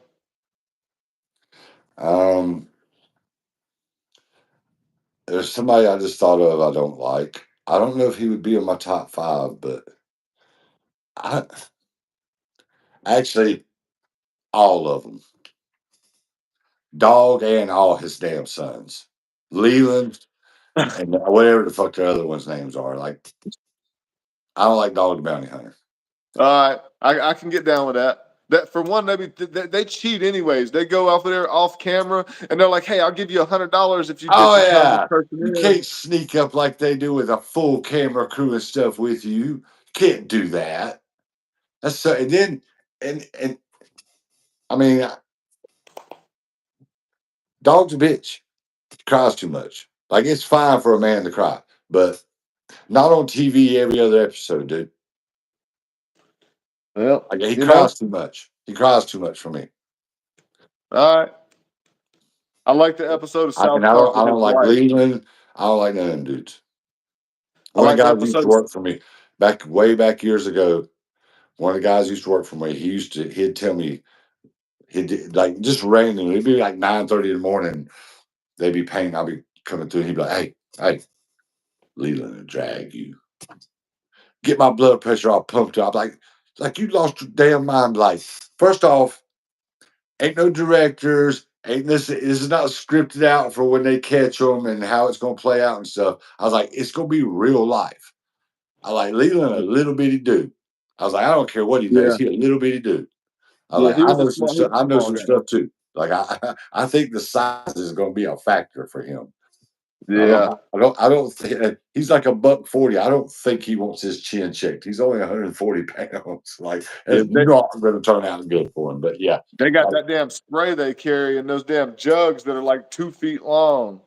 Um, there's somebody I just thought of I don't like. I don't know if he would be in my top five, but I actually all of them. Dog and all his damn sons. Leland and whatever the fuck the other ones' names are. Like, I don't like Dog the Bounty Hunter. All right, I can get down with that. That for one, they cheat anyways. They go off there off camera and they're like, "Hey, I'll give you $100 if Oh you turn this yeah, person you in." can't sneak up like they do with a full camera crew and stuff with you. Can't do that. That's so. And then and I mean, Dog's a bitch. Cries too much. Like it's fine for a man to cry, but not on TV every other episode, dude. Well, Like he you know, cries too much. He cries too much for me. all right. I like the episode of I mean, South Park I with his don't like wife. Leland. I don't like none of them dudes. I One of like the the guys who used episode. to work for me back way back years ago. One of the guys who used to work for me. He'd tell me he'd like just randomly. It'd be like 9:30 in the morning. They'd be painting. I'll be coming through. He'd be like, hey, Leland will drag you. Get my blood pressure all pumped up. Like you lost your damn mind. Like, first off, ain't no directors. Ain't this is not scripted out for when they catch them and how it's gonna play out and stuff. I was like, it's gonna be real life. I like Leland a little bitty dude. I was like, I don't care what he does, Yeah, he a little bitty dude. I yeah, like, he was a small, he was I a know small some guy. stuff too. Like I think the size is gonna be a factor for him. Yeah, I don't think he's like a buck 40. I don't think he wants his chin checked. He's only 140 pounds. Like yeah. it's not going to turn out good for him. But yeah, They got like, that damn spray they carry and those damn jugs that are like 2 feet long.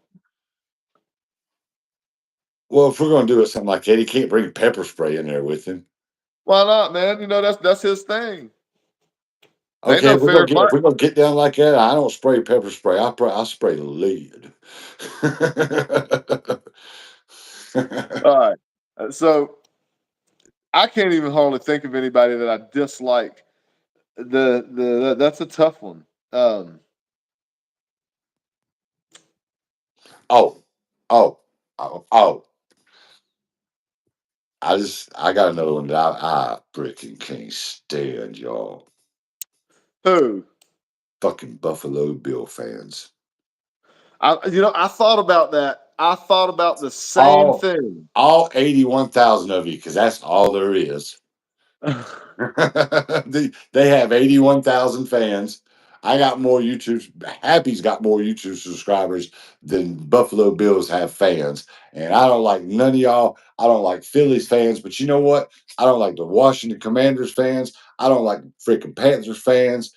well, if we're going to do it something like that, he can't bring pepper spray in there with him. Why not, man? You know that's his thing. Ain't Okay, no fair if fight. we're gonna get down like that, I don't spray pepper spray. I spray lead. All right. So I can't even hardly think of anybody that I dislike. That's a tough one. oh, oh, oh. I got another one that I freaking can't stand, y'all. Who? Fucking Buffalo Bill fans. I thought about that. I thought about the same All thing. all 81,000 of you, because that's all there is. They have 81,000 fans. I got more YouTube. Happy's got more YouTube subscribers than Buffalo Bills have fans. And I don't like none of y'all. I don't like Phillies fans. But you know what? I don't like the Washington Commanders fans. I don't like the freaking Panthers fans.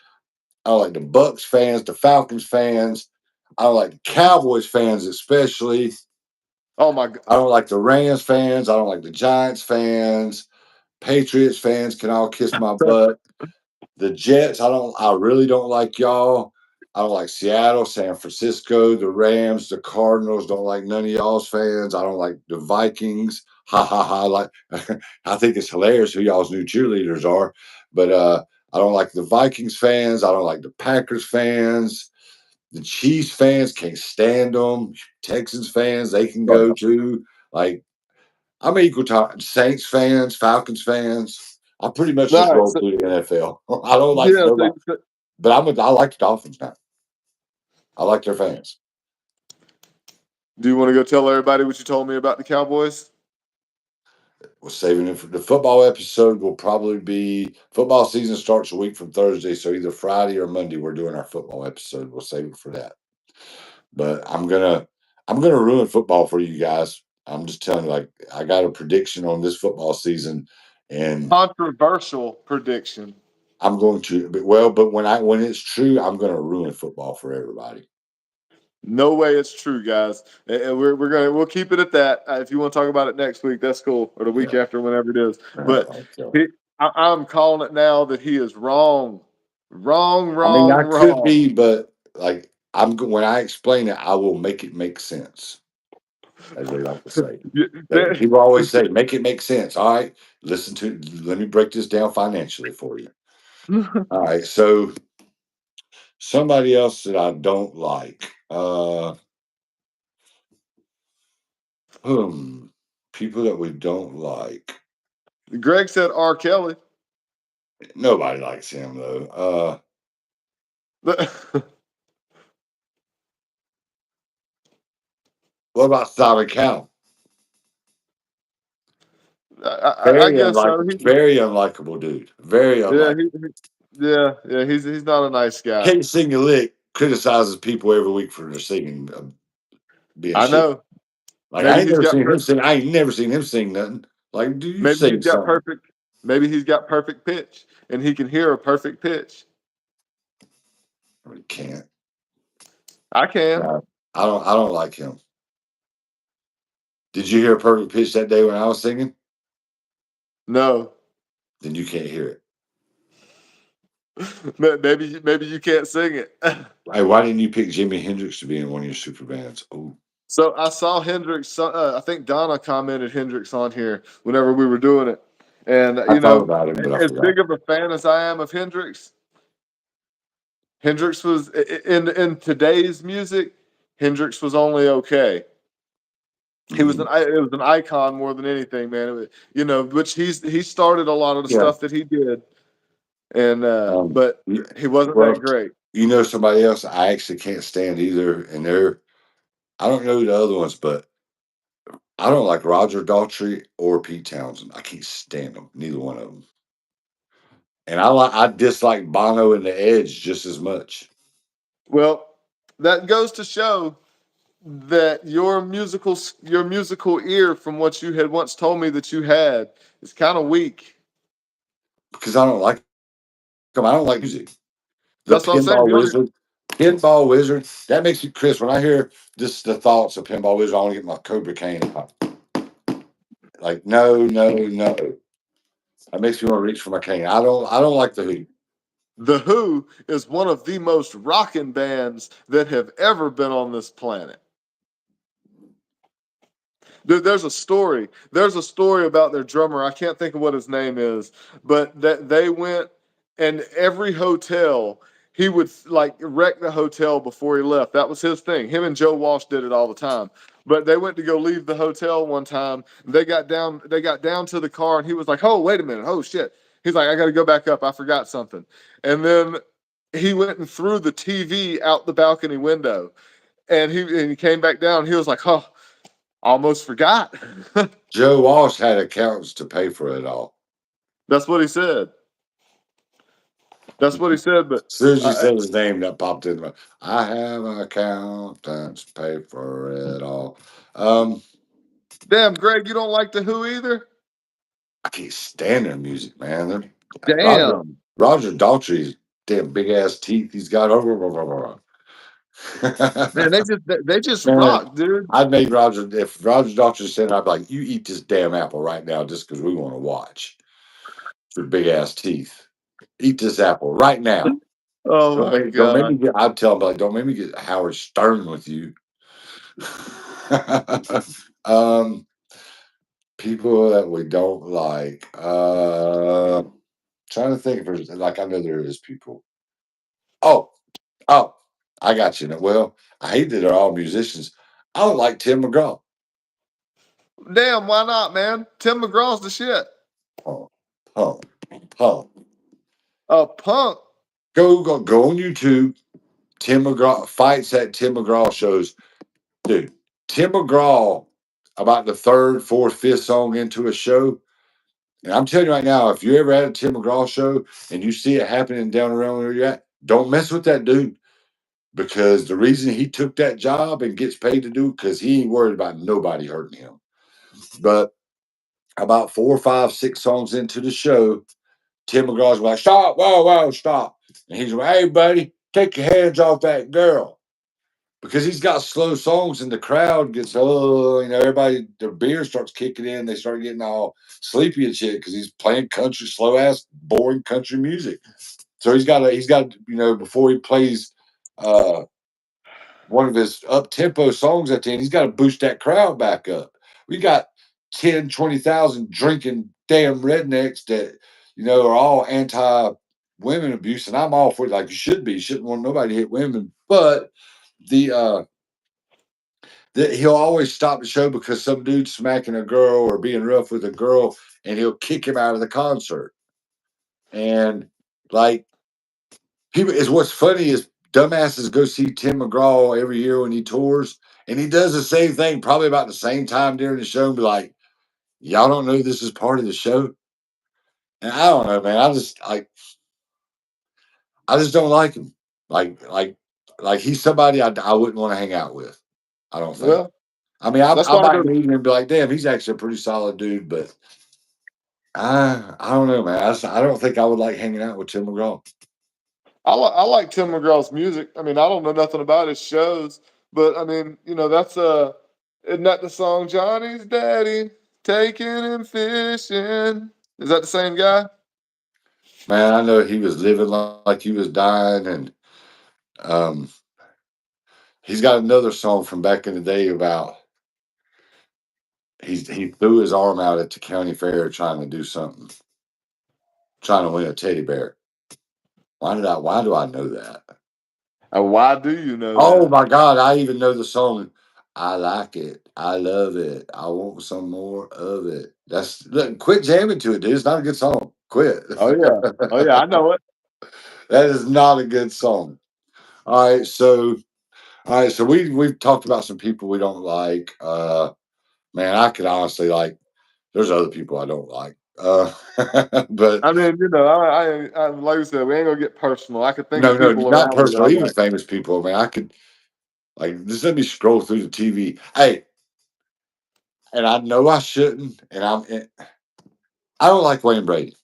I don't like the Bucks fans, the Falcons fans. I don't like the Cowboys fans, especially. Oh my god. I don't like the Rams fans. I don't like the Giants fans. Patriots fans can all kiss my butt. The Jets, I really don't like y'all. I don't like Seattle, San Francisco, the Rams, the Cardinals. Don't like none of y'all's fans. I don't like the Vikings. Ha ha ha! Like I think it's hilarious who y'all's new cheerleaders are, but I don't like the Vikings fans. I don't like the Packers fans. The Chiefs fans can't stand them. Texans fans they can go to. Like I'm equal to Saints fans, Falcons fans. I pretty much All just right. roll So, through the NFL. I don't like yeah. nobody, but I like the Dolphins now. I like their fans. Do you want to go tell everybody what you told me about the Cowboys? We're saving it for the football episode. Will probably be football season starts a week from Thursday, so either Friday or Monday we're doing our football episode. We'll save it for that. But I'm gonna ruin football for you guys. I'm just telling you, like I got a prediction on this football season, and Controversial prediction. I'm going to. But when it's true, I'm going to ruin football for everybody. No way it's true, guys. And we'll keep it at that. If you want to talk about it next week, that's cool, or the week Yeah. after, whenever it is. But Okay. I'm calling it now that he is wrong, wrong, I mean, wrong, I could wrong. be, but like when I explain it, I will make it make sense, as they like to say. Yeah, People always say, "Make it make sense." All right, listen to. Let me break this down financially for you. All right, so somebody else that I don't like. Hmm, people that we don't like. Greg said R. Kelly. Nobody likes him though. What about Simon Cowell? I guess so. Very unlikable dude. Very Yeah, unlikable. yeah. He's not a nice guy. Can't sing a lick. Criticizes people every week for their singing being I shit. know. Like I Maybe ain't he's never got seen him sing. I ain't never seen him sing nothing. Like, do you maybe sing he's got something? perfect. Maybe he's got perfect pitch, and he can hear a perfect pitch. I mean, can't. I can. Uh, I don't like him. Did you hear a perfect pitch that day when I was singing? No. Then you can't hear it. Maybe you can't sing it. Hey, why didn't you pick Jimi Hendrix to be in one of your super bands? Oh, So I saw Hendrix. I think Donna commented Hendrix on here whenever we were doing it, and I thought about him, but I as forgot. big of a fan as I am of Hendrix, Hendrix was in today's music. Hendrix was only okay. Mhm. It was an icon more than anything, man. Which he started a lot of the Yeah. stuff that he did, and Um, but y- he wasn't that well, great. you know somebody else I actually can't stand either, and I don't know the other ones, but I don't like Roger Daltrey or Pete Townsend. I can't stand them, neither one of them. And I dislike Bono and the Edge just as much. Well, that goes to show that your musical ear, from what you had once told me that you had, is kind of weak. Because I don't like them. I don't like music. The That's what I'm saying. Pinball Wizard. That makes me, Chris. When I hear just the thoughts of Pinball Wizard, I want to get my Cobra Cane out. Like no, no, no. That makes me want to reach for my cane. I don't like the Who. The Who is one of the most rocking bands that have ever been on this planet. There's a story. There's a story about their drummer. I can't think of what his name is, but that they went, and every hotel he would like wreck the hotel before he left. That was his thing. Him and Joe Walsh did it all the time. But they went to go leave the hotel one time. They got down. They got down to the car, and he was like, "Oh, wait a minute! Oh shit!" He's like, "I got to go back up. I forgot something." And then he went and threw the TV out the balcony window, and he came back down. He was like, "Oh, almost forgot." Joe Walsh had accountants to pay for it all. That's what he said. That's what he said. But As soon as you uh, said his name, that popped in. I have accountants pay for it all. Um, damn, Greg, you don't like the Who either? I can't stand their music, man. Roger Damn. Roger Daltrey's damn big ass teeth. He's got over. Man, they just Man, rock, dude. I'd make Roger if Roger Daltrey said, I'd be like, you eat this damn apple right now just because we want to watch your big ass teeth. Eat this apple right now. Oh my Don't make me god. get. I'd tell him like, don't make me get Howard Stern with you. um, people that we don't like. Trying to think if there's like I know there is people. Oh, oh, I got you. Well, I hate that they're all musicians. I don't like Tim McGraw. Damn, why not, man? Tim McGraw's the shit. Oh, oh, oh. A punk. Go on YouTube. Tim McGraw fights at Tim McGraw shows. Dude, Tim McGraw about the third, fourth, fifth song into a show. And I'm telling you right now, if you ever had a Tim McGraw show and you see it happening down around where you're at, don't mess with that dude. Because the reason he took that job and gets paid to do because he ain't worried about nobody hurting him. But about 4, 5, 6 songs into the show, Tim McGraw's like, stop, whoa, stop. And he's like, hey, buddy, take your hands off that girl. Because he's got slow songs and the crowd gets, everybody, their beer starts kicking in. They start getting all sleepy and shit because he's playing country, slow ass, boring country music. So before he plays uh, one of his up tempo songs at the end, he's got to boost that crowd back up. We got 10, 20,000 drinking damn rednecks that, are all anti women abuse. And I'm all for it, like you should be. You shouldn't want nobody to hit women. But the, he'll always stop the show because some dude's smacking a girl or being rough with a girl and he'll kick him out of the concert. And like, people is what's funny is dumbasses go see Tim McGraw every year when he tours And he does the same thing probably about the same time during the show and be like, y'all don't know this is part of the show. And I don't know, man. I just don't like him. Like like like he's somebody I wouldn't want to hang out with. I don't think. Well, I mean, that's I why might the meet him and be like, damn, he's actually a pretty solid dude, but I don't know, man. I don't think I would like hanging out with Tim McGraw. I like Tim McGraw's music. I mean, I don't know nothing about his shows, but I mean, that's isn't that the song Johnny's Daddy taking him fishing? Is that the same guy? Man, I know he was living like he was dying, and um, he's got another song from back in the day about he threw his arm out at the county fair trying to do something, trying to win a teddy bear. Why do I know that? And why do you know Oh that? my God, I even know the song. I like it. I love it. I want some more of it. That's look, quit jamming to it, dude. It's not a good song. Quit. Oh yeah, oh yeah, I know it. That is not a good song. All right, so we've talked about some people we don't like. Man, I could honestly like. There's other people I don't like. But I mean, I like I said, we ain't gonna get personal. I could think no, of no, people not around me that I personal. Even like. famous people. Man, I could like just let me scroll through the TV. Hey, and I know I shouldn't, and I don't like Wayne Brady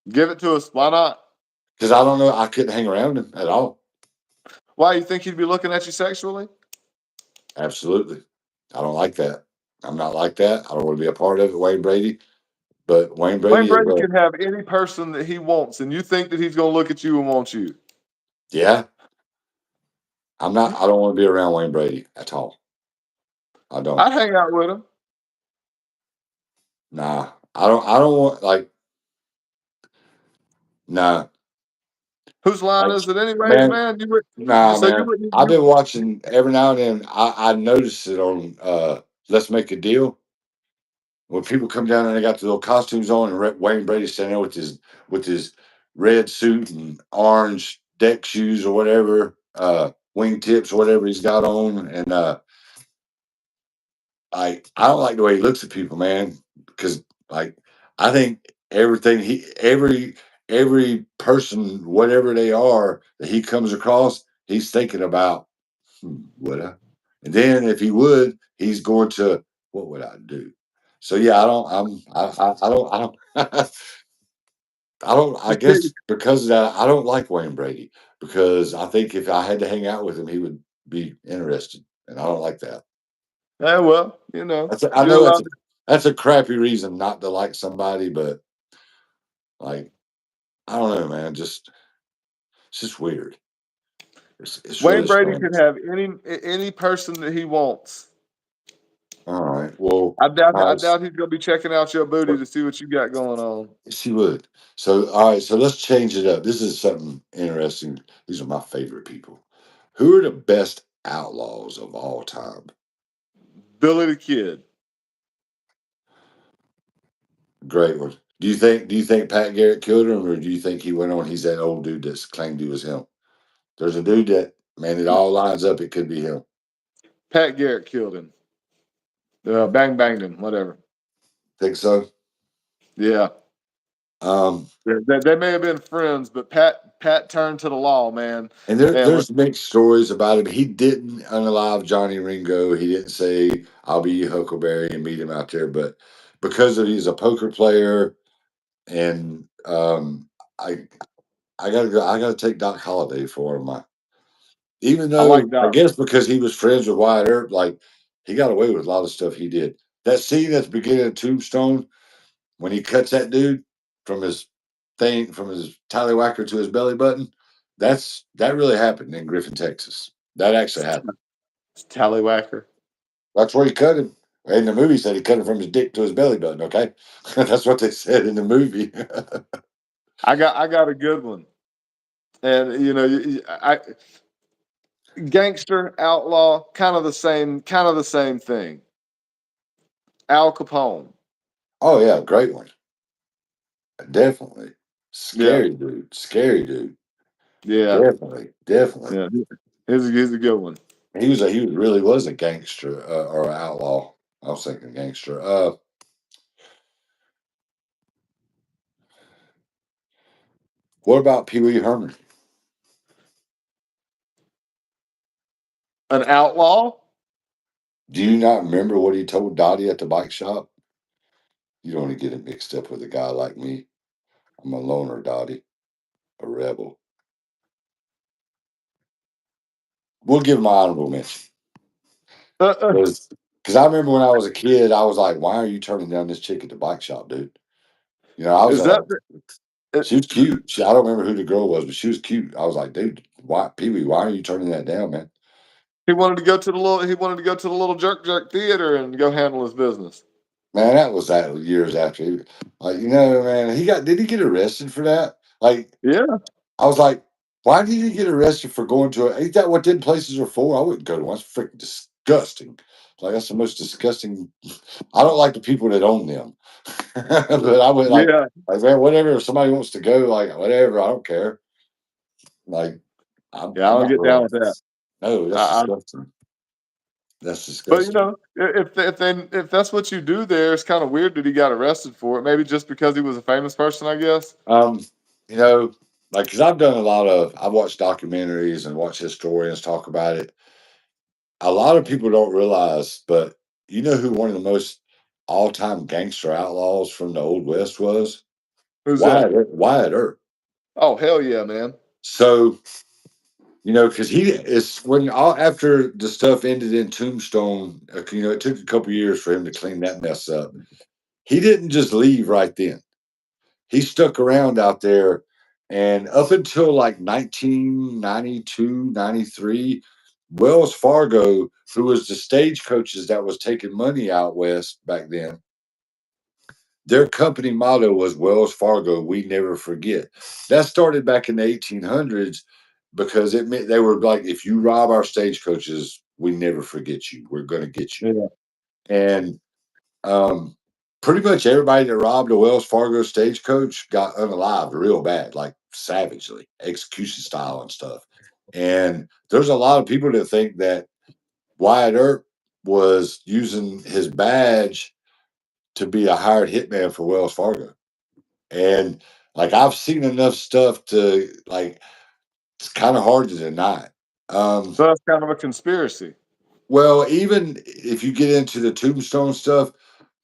Give it to us. Why not? because I don't know. I couldn't hang around him at all. Why you think he'd be looking at you sexually? Absolutely, I don't like that. I'm not like that. I don't want to be a part of it, Wayne Brady. But Wayne Wayne Brady is Brady can have any person that he wants, and you think that he's gonna look at you and want you. yeah. I'm not. I don't want to be around Wayne Brady at all. I don't. I'd hang out with him. Nah. I don't. I don't want like. Nah. Whose line Like, is it anyways, man. man? You would Nah, so you man. wouldn't I've you been watching every now and then. I notice it on Let's Make a Deal when people come down and they got the little costumes on and Wayne Brady standing there with his red suit and orange deck shoes or whatever, wing tips or whatever he's got on, and I don't like the way he looks at people, man, because like I think every person, whatever they are that he comes across, he's thinking about would I? And then if he would, he's going to what would I do? So yeah, I don't I don't I you see? guess because of that I don't like Wayne Brady because I think if I had to hang out with him, he would be interested, and I don't like that. Yeah, well, I you're know allowed to. that's a crappy reason not to like somebody, but like I don't know, man. It's just weird. It's Wayne really Brady could strange. have any person that he wants. All right. Well, I doubt all I right. doubt he's gonna be checking out your booty So, to see what you got going on. she would. So all right. So let's change it up. This is something interesting. These are my favorite people. Who are the best outlaws of all time? Billy the Kid. Great one. Do you think Pat Garrett killed him, or do you think he went on? He's that old dude that's claimed he was him. There's a dude that man. It all lines up. It could be him. Pat Garrett killed him. Bang banged him. Whatever. Think so? Yeah. Um, They may have been friends, but Pat turned to the law, man. And And when there's mixed stories about him. He didn't unalive Johnny Ringo. He didn't say, I'll be your Huckleberry and meet him out there. But because of he's a poker player and I I gotta take Doc Holliday for him. Even I like though I Doc. guess because he was friends with Wyatt Earp, like he got away with a lot of stuff he did. That scene at the beginning of Tombstone when he cuts that dude from his from his tallywhacker to his belly button, that really happened in Griffin, Texas. That actually happened. It's Tallywhacker. That's where he cut him. In the movie, said he cut him from his dick to his belly button. Okay, that's what they said in the movie. I got a good one. And I gangster outlaw, kind of the same thing. Al Capone. Oh yeah, great one. Definitely Yeah, scary dude. Scary dude. yeah, Definitely, definitely. yeah. Here's a good one. He really was a gangster or an outlaw. I was thinking gangster. What about Pee Wee Herman? An outlaw? Do you not remember what he told Dottie at the bike shop? You don't want to get it mixed up with a guy like me. I'm a loner, Dottie, a rebel. We'll give him an honorable mention. Uh, uh, Because I remember when I was a kid, I was like, why are you turning down this chick at the bike shop, dude? You know, I was is that she was cute. I don't remember who the girl was, but she was cute. I was like, dude, why, Pee Wee, why are you turning that down, man? he wanted to go to the little he wanted to go to the little jerk theater and go handle his business. Man, that was that years after. Like, man, did he get arrested for that? Like, Yeah. I was like, why did he get arrested for going to Ain't that what them places are for? I wouldn't go to one. It's freaking disgusting. Like, that's the most disgusting. I don't like the people that own them. But I would Yeah. like, man, whatever. If somebody wants to go, like, whatever, I don't care. Like, Yeah, I I'm don't not get down really. with that. No, that's I disgusting. That's But you disgusting. know, if that's what you do there, it's kind of weird that he got arrested for it. Maybe just because he was a famous person, I guess. Um, you know, like, because I've watched documentaries and watched historians talk about it. A lot of people don't realize, but you know who one of the most all-time gangster outlaws from the Old West was? Who's that? Wyatt Earp. Oh hell yeah, man. So, because he is when all after the stuff ended in Tombstone, it took a couple years for him to clean that mess up. He didn't just leave right then. He stuck around out there, and up until like 1992, 93, Wells Fargo, who was the stagecoaches that was taking money out west back then, their company motto was Wells Fargo, we never forget. That started back in the 1800s because it meant they were like, if you rob our stagecoaches, we never forget you. We're going to get you. Yeah. And um, pretty much everybody that robbed a Wells Fargo stagecoach got unalived real bad, like savagely, execution style and stuff. And there's a lot of people that think that Wyatt Earp was using his badge to be a hired hitman for Wells Fargo. And like I've seen enough stuff to like it's kind of hard to deny. Um, So that's kind of a conspiracy. well, even if you get into the Tombstone stuff,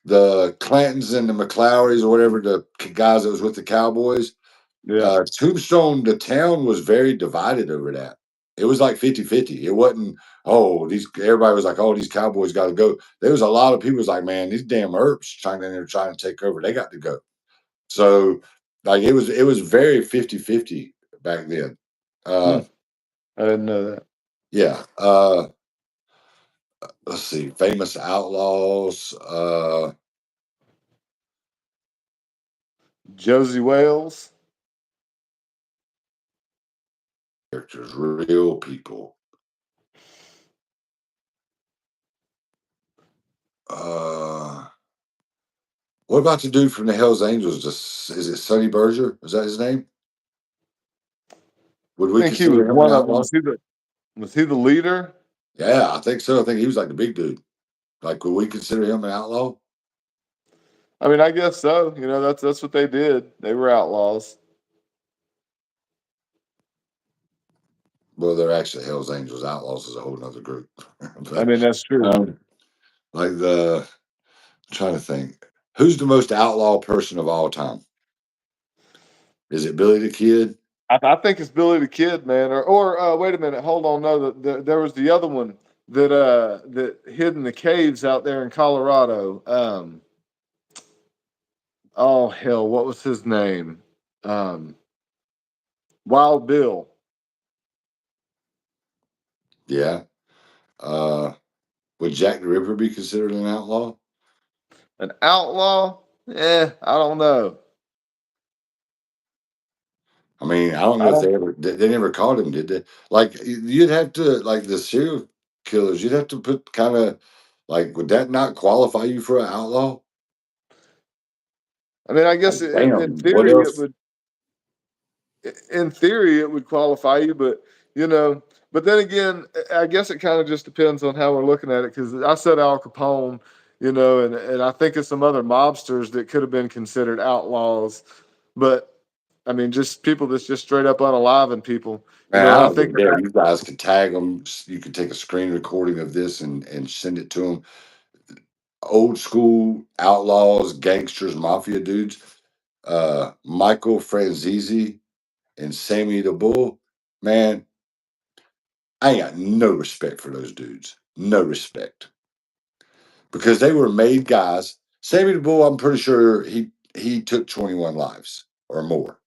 the Clantons and the McClowrys or whatever the guys that was with the Cowboys, Yeah. Tombstone, the town was very divided over that. It was like 50-50. It wasn't, everybody was like, oh, these Cowboys got to go. There was a lot of people was like, man, these damn Earps trying to take over. They got to go. So like it was very 50-50 back then. Hmm. Uh I didn't know that. yeah. Let's see, famous outlaws. Josie Wales. Characters, real people. Uh what about the dude from the Hells Angels? Is it Sonny Berger? Is that his name? Would I we think he was consider him an one of them. outlaw? Was he the leader? Yeah, I think so. I think he was like the big dude. Like, would we consider him an outlaw? I mean, I guess so. You know, that's what they did. They were outlaws. Well, they're actually Hells Angels. Outlaws is a whole nother group. I But mean, that's true. um, like I'm trying to think, who's the most outlaw person of all time? Is it Billy the Kid? I think it's Billy the Kid, man. Or wait a minute, hold on. No, there was the other one that hid in the caves out there in Colorado. Oh hell, what was his name? Um, Wild Bill. Yeah. Uh, would Jack the Ripper be considered an outlaw? An outlaw? I don't know. I mean, I don't know I if don't. they never caught him, did they? Like, you'd have to, like the serial killers, you'd have to put kind of like, would that not qualify you for an outlaw? I mean, I Like, guess in damn, what theory it else? would. In theory, it would qualify you, but you know, But then again, I guess it kind of just depends on how we're looking at it. Because I said Al Capone, and I think of some other mobsters that could have been considered outlaws. But I mean, just people that's just straight up unaliving people, Man, I And I don't think even care. You guys can tag them. You can take a screen recording of this and send it to them. Old school outlaws, gangsters, mafia dudes. Michael Franzese and Sammy the Bull. Man, I ain't got no respect for those dudes. No respect because they were made guys. Sammy the Bull, I'm pretty sure he took 21 lives or more,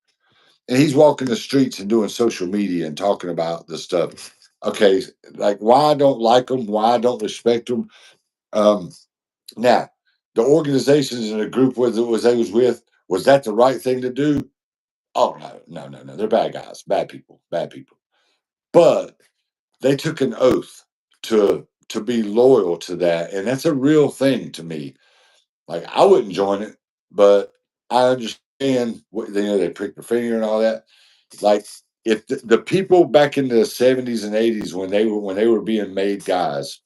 and he's walking the streets and doing social media and talking about the stuff. Okay, like why I don't like them, why I don't respect them. Um, Now, the organizations and the group was they was with, was that the right thing to do? Oh no, no, no, no. They're bad guys, bad people, bad people. But they took an oath to be loyal to that, and that's a real thing to me. Like I wouldn't join it, but I understand what they prick their finger and all that. Like if the people back in the 70s and 80s when they were being made guys,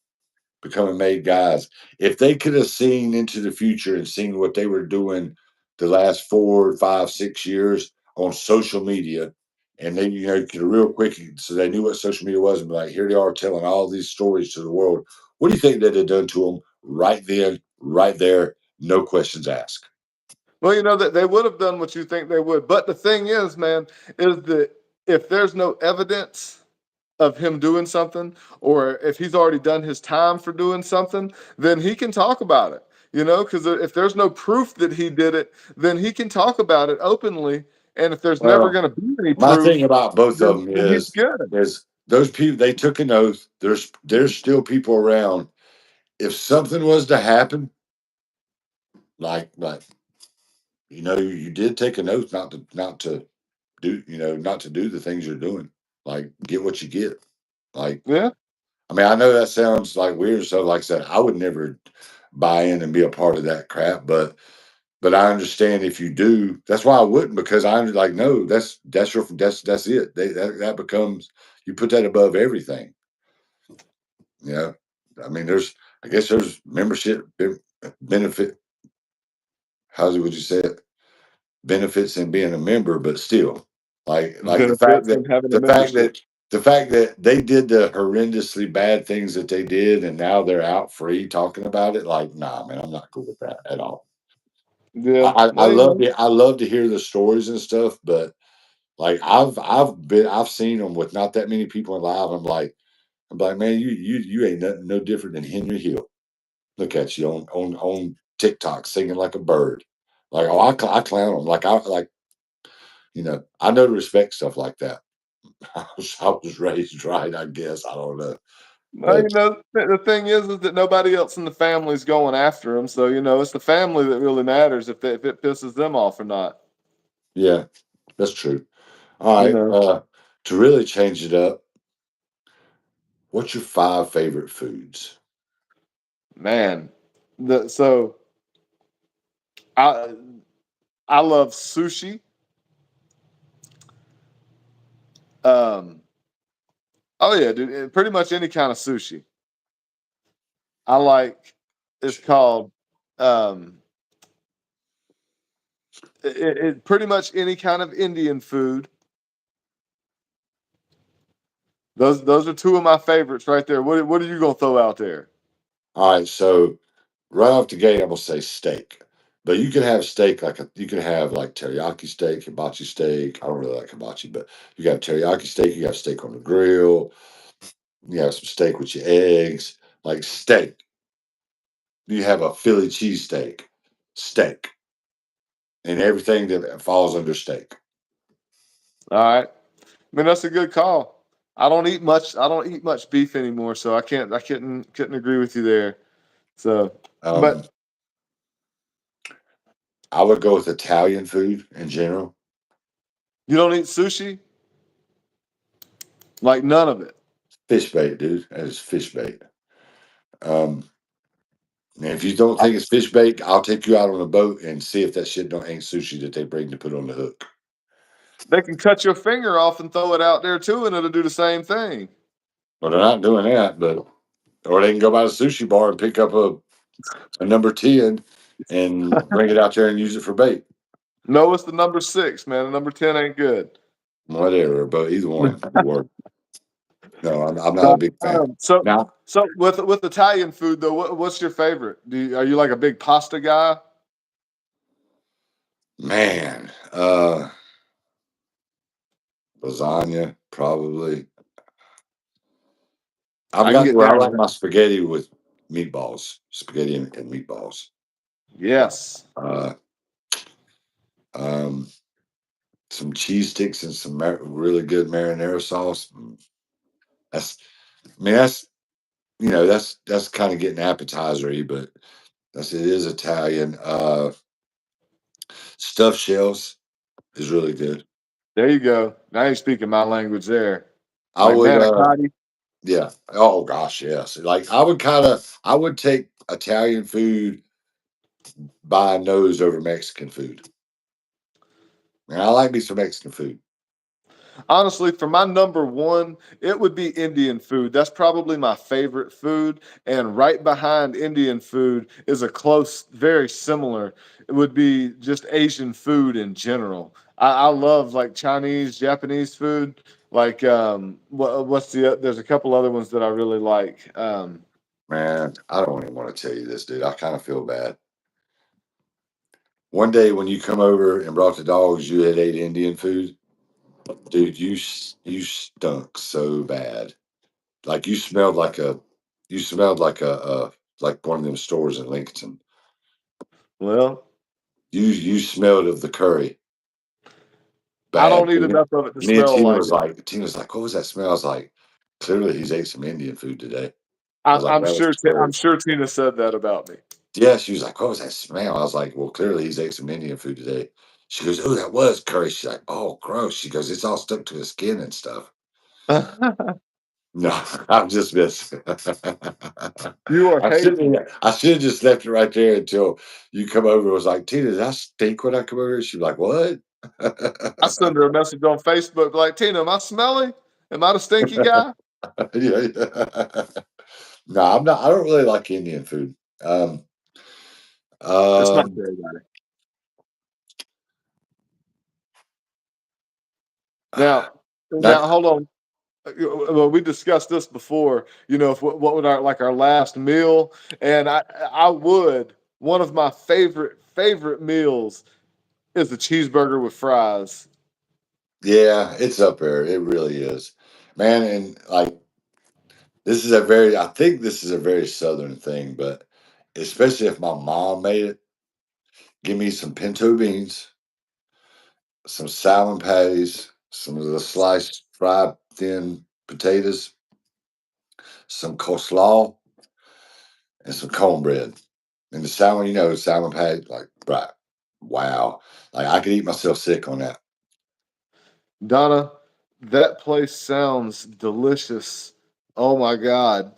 becoming made guys, if they could have seen into the future and seen what they were doing the last 4, 5, 6 years on social media, and they could real quick, so they knew what social media was, and be like, here they are telling all these stories to the world. What do you think they'd have done to them right then, right there, no questions asked? Well, that they would have done what you think they would. But the thing is, man, is that if there's no evidence of him doing something, or if he's already done his time for doing something, then he can talk about it. Because if there's no proof that he did it, then he can talk about it openly. And if there's never Well, going to be any my thing proof, about both of then them then he's good. is those people they took an oath. There's still people around. If something was to happen, like you did take an oath not to do not to do the things you're doing. Like get what you get. Like Yeah. I mean, I know that sounds like weird stuff. Like I said, I would never buy in and be a part of that crap, but I understand if you do. That's why I wouldn't because I'm like, no, that's it. That becomes you put that above everything. You know, I mean, I guess there's membership benefit. Would you say it? Benefits in being a member, but still, like the fact Benefits that in having a the fact membership. that the fact that they did the horrendously bad things that they did, and now they're out free talking about it. Like, nah, man, I'm not cool with that at all. Yeah. I Well, love to hear the stories and stuff, but like I've seen them with not that many people in live. I'm like, man, you ain't nothing no different than Henry Hill. Look at you on TikTok singing like a bird. Like, oh, I clown them. I know to respect stuff like that. I was raised right, I guess. I don't know, well, but the thing is that nobody else in the family's going after him. So it's the family that really matters if it pisses them off or not. yeah, that's true. All You right, know, to really change it up, what's your 5 favorite foods? man. So I I love sushi. Um, oh yeah, dude. Pretty much any kind of sushi. I like. It's called. Um, pretty much any kind of Indian food. Those are two of my favorites right there. What are you gonna throw out there? All right, so right off the gate, I'm gonna say steak. But you can have steak you can have like teriyaki steak, hibachi steak. I don't really like hibachi, but you got teriyaki steak, you got steak on the grill, you have some steak with your eggs, like steak. You have a Philly cheesesteak, steak, and everything that falls under steak. All right. I mean, that's a good call. I don't eat much. I don't eat much beef anymore, so I can't. I couldn't agree with you there. So, Um, but I would go with Italian food in general. you don't eat sushi, like none of it. Fish bait, dude. That is fish bait. Um, and if you don't think it's fish bait, I'll take you out on a boat and see if that shit don't ain't sushi that they bring to put on the hook. They can cut your finger off and throw it out there too, and it'll do the same thing. Well, they're not doing that, but or they can go by the sushi bar and pick up a number 10 and bring it out there and use it for bait. No, it's the number 6, man. The number 10 ain't good. Whatever, but either one will work. No, I'm not a big fan. So Now, with Italian food though, what's your favorite? Are you like a big pasta guy? man, lasagna probably. I've I can got get where I down with like that. my spaghetti with meatballs, spaghetti and meatballs. Yes. Uh, um, some cheese sticks and some really good marinara sauce. That's, I mean, that's kind of getting appetizery, but it is Italian. Stuffed shells is really good. There you go. Now you're speaking my language there. I Like would, manicotti. yeah. Oh gosh, yes. Like I would take Italian food by nose over Mexican food. And I like me some Mexican food. Honestly, for my number one, it would be Indian food. That's probably my favorite food. And right behind Indian food is a close, very similar. It would be just Asian food in general. I love like Chinese, Japanese food. Like what's there's a couple other ones that I really like. Man, I don't even want to tell you this, dude. I kind of feel bad. One day when you come over and brought the dogs, you had ate Indian food, dude. You stunk so bad. Like you smelled like like one of them stores in Lincoln. Well, You smelled of the curry I bad. don't eat enough of it to Me and smell like it. Tina was like, what was that smell? I was like, clearly he's ate some Indian food today. I was like, I'm that was sure curry. I'm sure Tina said that about me. Yeah, she was like, what was that smell? I was like, well, clearly he's ate some Indian food today. She goes, oh, that was curry. She's like, oh, gross. She goes, it's all stuck to his skin and stuff. No, I'm just messing. You are hating. I should have just left it right there until you come over and was like, Tina, did I stink when I come over? She's like, what? I send her a message on Facebook like, Tina, am I smelly? Am I the stinky guy? Yeah, yeah. No, I'm not. I don't really like Indian food. Um, It's not um, for everybody. Now, not hold on. Well, we discussed this before. You know, if, what would our last meal? And I would one of my favorite meals is the cheeseburger with fries. yeah, it's up there. It really is, man. And like, I think this is a very Southern thing, but especially if my mom made it, give me some pinto beans, some salmon patties, some of the sliced fried thin potatoes, some coleslaw, and some cornbread. And the salmon, salmon patty, like, right. Wow. Like, I could eat myself sick on that. Donna, that place sounds delicious. Oh my God.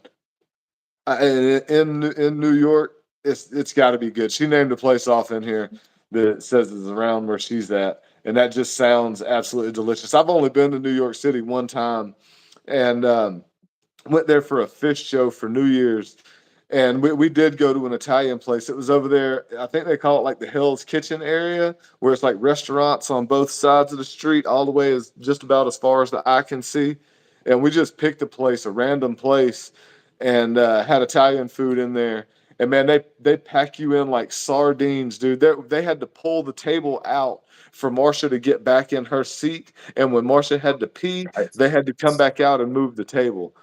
In New York, it's got to be good. She named a place off in here that says it's around where she's at, and that just sounds absolutely delicious. I've only been to New York City one time, and went there for a fish show for New Year's, and we did go to an Italian place. It was over there. I think they call it like the Hell's Kitchen area, where it's like restaurants on both sides of the street, all the way as just about as far as the eye can see. And we just picked a place, a random place, and had Italian food in there. And man, they pack you in like sardines, dude. They had to pull the table out for Marcia to get back in her seat. And when Marcia had to pee, they had to come back out and move the table.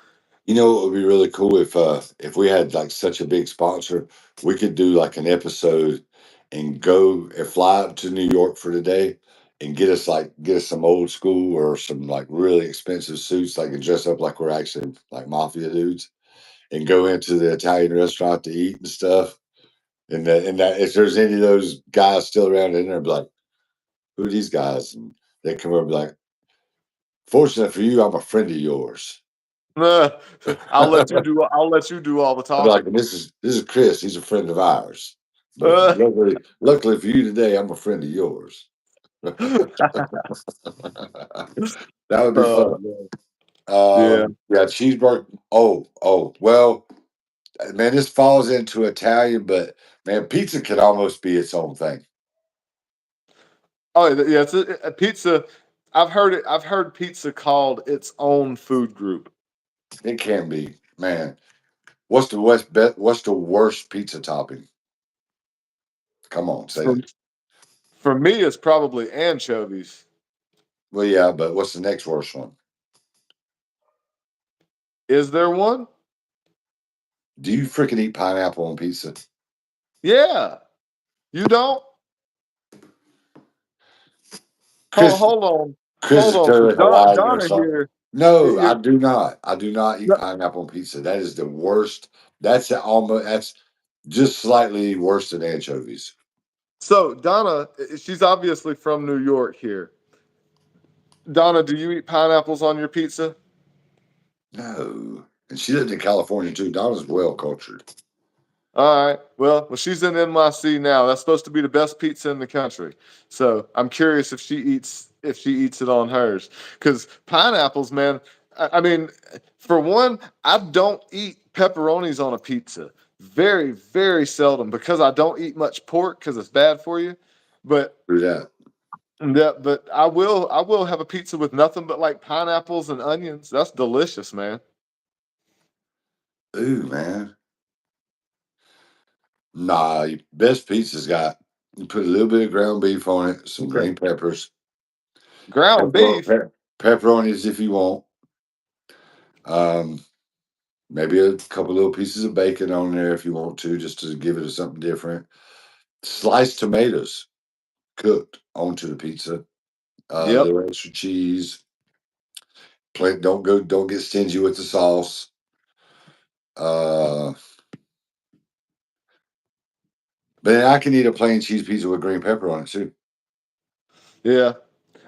You know what would be really cool if we had like such a big sponsor, we could do like an episode and go and fly up to New York for the day and get us some old school or some like really expensive suits, like and dress up like we're actually like mafia dudes and go into the Italian restaurant to eat and stuff. And that if there's any of those guys still around in there, be like, who are these guys? And they come over and be like, fortunate for you, I'm a friend of yours. Uh, I'll let you I'd do. I'll let you do all the be like, talking. and this is Chris. He's a friend of ours. But Uh, luckily for you today, I'm a friend of yours. That would be oh fun. man. Yeah. Yeah, cheeseburger. Well, man, this falls into Italian, but man, pizza can almost be its own thing. Oh, yeah, it's a pizza. I've heard pizza called its own food group. It can be, man. What's the worst pizza topping? Come on, say For it. for me, it's probably anchovies. Well, yeah, but what's the next worst one? Is there one? Do you freaking eat pineapple on pizza? Yeah. You don't? Chris, Hold on. Chris Hold is on, because totally Hawaiian or Donna something. here. No, Here I do not. I do not eat no, pineapple on pizza. That is the worst. That's just slightly worse than anchovies. so Donna, she's obviously from New York here. Donna, do you eat pineapples on your pizza? No. And she lived in California too. Donna's well cultured. All right. Well, she's in NYC now. That's supposed to be the best pizza in the country. So I'm curious if she eats it on hers. Because pineapples, man. I mean, for one, I don't eat pepperonis on a pizza. Very, very seldom because I don't eat much pork because it's bad for you. But Through that. but I will have a pizza with nothing but like pineapples and onions. That's delicious, man. Ooh, man. Nah, best pizza's got you put a little bit of ground beef on it, some Okay. green peppers, Ground beef. pepperonis if you want. Um, maybe a couple little pieces of bacon on there if you want to, just to give it something different. Sliced tomatoes cooked onto the pizza. A Yep. little extra cheese. Don't get stingy with the sauce. Uh, but then I can eat a plain cheese pizza with green pepper on it too. Yeah.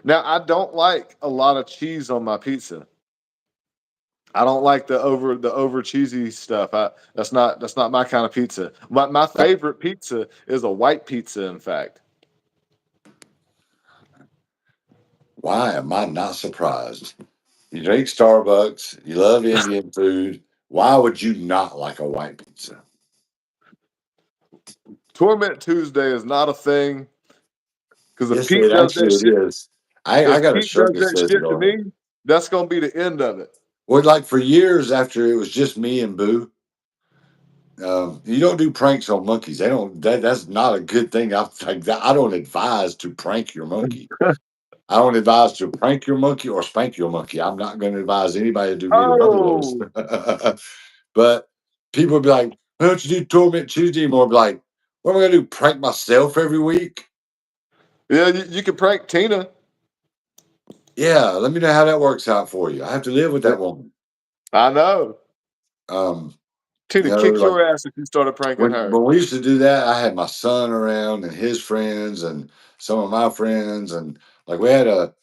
Now I don't like a lot of cheese on my pizza. I don't like the over cheesy stuff. That's not my kind of pizza. My Like, favorite pizza is a white pizza, in fact. why am I not surprised? You drink Starbucks. You love Indian food. Why would you not like a white pizza? Torment Tuesday is not a thing because Yes, it actually it is. I If got a Pete shirt does that that says it shit to on it. me, that's gonna be the end of it. Well, like for years after it was just me and Boo, you don't do pranks on monkeys. They don't. That's not a good thing. I don't advise to prank your monkey. I don't advise to prank your monkey or spank your monkey. I'm not going to advise anybody to do neither one of those. Oh, But people would be like, "Why don't you do Torment Tuesday anymore?" I'd be like, "What am I going to do? Prank myself every week?" yeah, you can prank Tina. Yeah, let me know how that works out for you. I have to live with that woman. I know. Um, Tina kick like your ass if you started pranking her. when we used to do that, I had my son around and his friends and some of my friends, and like we had a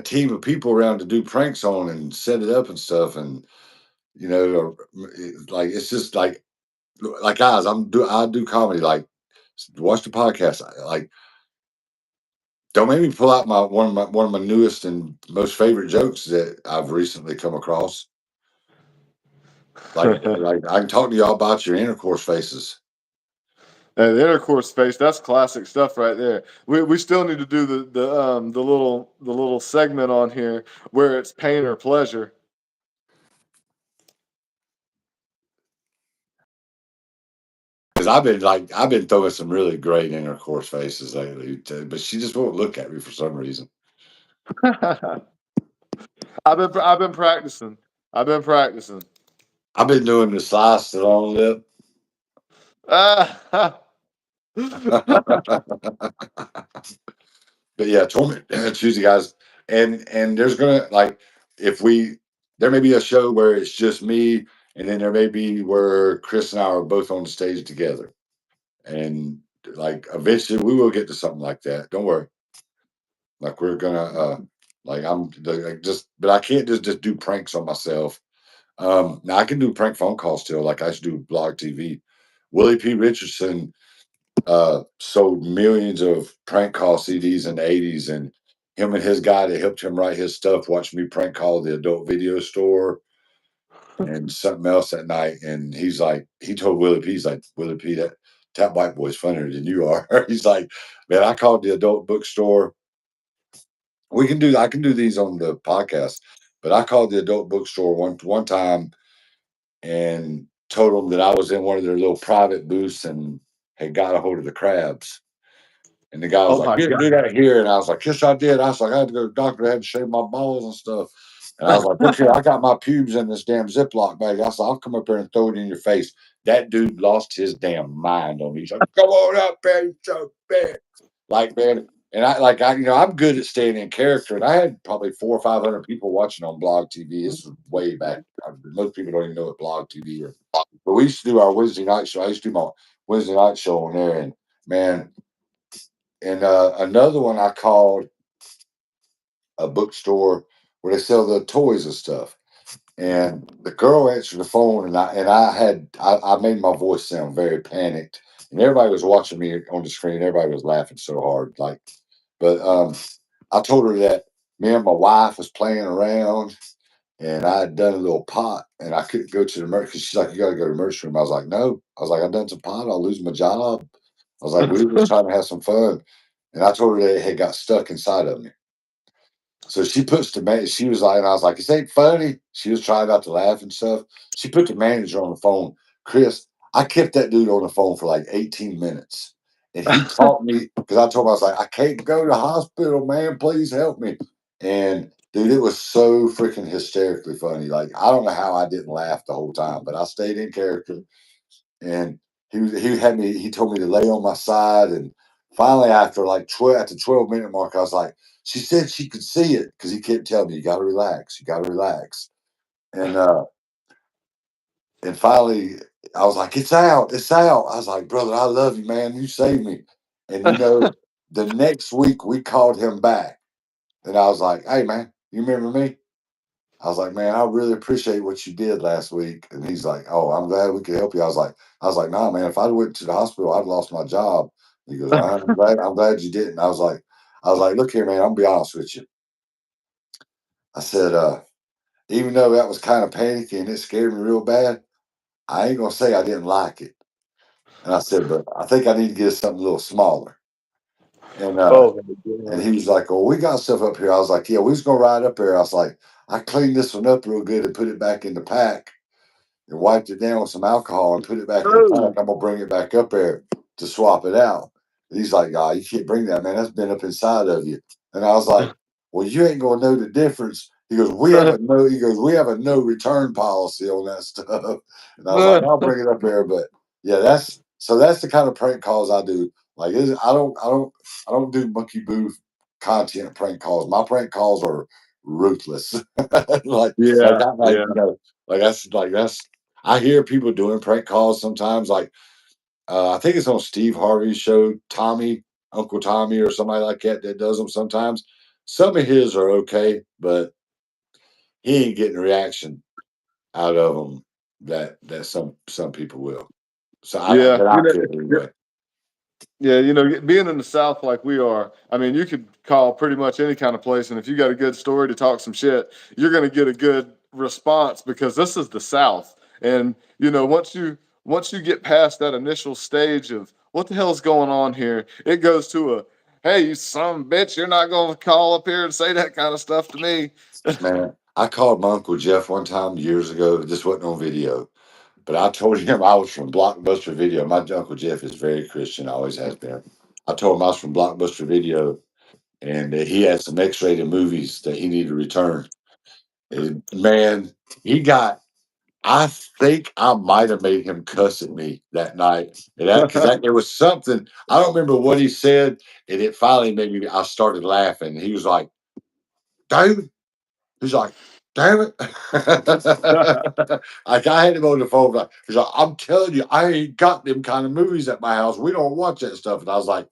team of people around to do pranks on and set it up and stuff, and like it's just like guys, I do comedy. Like watch the podcast. Like don't make me pull out my one of my newest and most favorite jokes that I've recently come across. Like I can talk to y'all about your intercourse faces. And the intercourse space, that's classic stuff right there. We still need to do the little segment on here where it's pain or pleasure. Because I've been throwing some really great intercourse faces lately, but she just won't look at me for some reason. I've been practicing. I've been practicing. I've been doing the slice the long lip. Ah, But yeah, Torment Tuesday, guys, and there's gonna like if we there may be a show where it's just me, and then there may be where Chris and I are both on the stage together, and like eventually we will get to something like that. Don't worry. Like we're gonna like like just, but I can't just do pranks on myself. Now I can do prank phone calls still, like I used to do blog TV. Willie P. Richardson sold millions of prank call CDs in the 80s, and him and his guy that helped him write his stuff watched me prank call the adult video store and something else that night. And he's like, he told Willie P, he's like, Willie P, that white boy's funnier than you are. He's like, man, I called the adult bookstore. I can do these on the podcast, but I called the adult bookstore one time and told them that I was in one of their little private booths and had got a hold of the crabs. And the guy was Oh like, my "You didn't do that here." And I was like, "Yes, I did." I was like, "I had to go to the doctor. I had to shave my balls and stuff." And I was like, "Look here, I got my pubes in this damn Ziploc bag." I said, "I'll come up here and throw it in your face." That dude lost his damn mind on me. He's like, "Come on up, man. You're so big." Like, man. And I'm good at staying in character. And I had probably 400 or 500 people watching on Blog TV. This was way back. Most people don't even know what Blog TV is. But we used to do our Wednesday night show. I used to do my Wednesday night show on there. And man, and another one I called a bookstore where they sell the toys and stuff. And the girl answered the phone, and I made my voice sound very panicked, and everybody was watching me on the screen. Everybody was laughing so hard, but I told her that me and my wife was playing around, and I had done a little pot, and I couldn't go to the merch because she's like, "You got to go to the merch room." I was like, "No," I was like, "I done some pot. I'll lose my job." I was like, "We were just trying to have some fun," and I told her that it had got stuck inside of me. So she puts the man. She was like, and I was like, "This ain't funny." She was trying not to laugh and stuff. She put the manager on the phone. Chris, I kept that dude on the phone for like 18 minutes, and he taught me because I told him I was like, "I can't go to the hospital, man. Please help me." And dude, it was so freaking hysterically funny. Like I don't know how I didn't laugh the whole time, but I stayed in character. And he told me to lay on my side, and finally after like 12 at the 12-minute mark I was like, she said she could see it because he kept telling me, you got to relax, you got to relax. And uh and finally I was like, it's out, it's out. I was like, brother, I love you, man, you saved me. And the next week we called him back, and I was like, hey man, you remember me? I was like, man, I really appreciate what you did last week. And he's like, oh, I'm glad we could help you. I was like, nah, man, if I went to the hospital, I'd lost my job. He goes, I'm glad you didn't. I was like, look here, man, I'm gonna be honest with you. I said, even though that was kind of panicky and it scared me real bad, I ain't gonna say I didn't like it. And I said, but I think I need to get something a little smaller. And Oh my and god. he was like, oh, we got stuff up here. I was like, yeah, we was gonna ride up there. I was like, I cleaned this one up real good and put it back in the pack and wiped it down with some alcohol and put it back in the pack. Oh. I'm gonna bring it back up there to swap it out. And he's like, "Ah, you can't bring that, man. That's been up inside of you." And I was like, "Well, you ain't gonna know the difference." He goes, "We have a no." He goes, "We have a no return policy on that stuff." And I was like, "I'll bring it up there." But yeah, that's the kind of prank calls I do. Like, I don't do monkey booth content prank calls. My prank calls are ruthless. Yeah, Like yeah. that's I hear people doing prank calls sometimes. Like I think it's on Steve Harvey's show, Tommy, Uncle Tommy, or somebody like that does them sometimes. Some of his are okay, but he ain't getting a reaction out of them that some people will. So Yeah, that I could anyway. yeah, being in the South like we are, I mean, you could call pretty much any kind of place, and if you got a good story to talk some shit, you're going to get a good response because this is the South. And once you get past that initial stage of what the hell's going on here, it goes to a, hey, you son of a bitch, you're not going to call up here and say that kind of stuff to me. Man, I called my Uncle Jeff one time years ago. This wasn't on video, but I told him I was from Blockbuster Video. My Uncle Jeff is very Christian, always has been. I told him I was from Blockbuster Video, and he had some X-rated movies that he needed to return. And man, he got. I think I might have made him cuss at me that night, and that because it was something I don't remember what he said, and it finally made me. I started laughing. He was like, "David," he's like, "Damn it!" Like I had him on the phone. Like, he's like, "I'm telling you, I ain't got them kind of movies at my house. We don't watch that stuff." And I was like,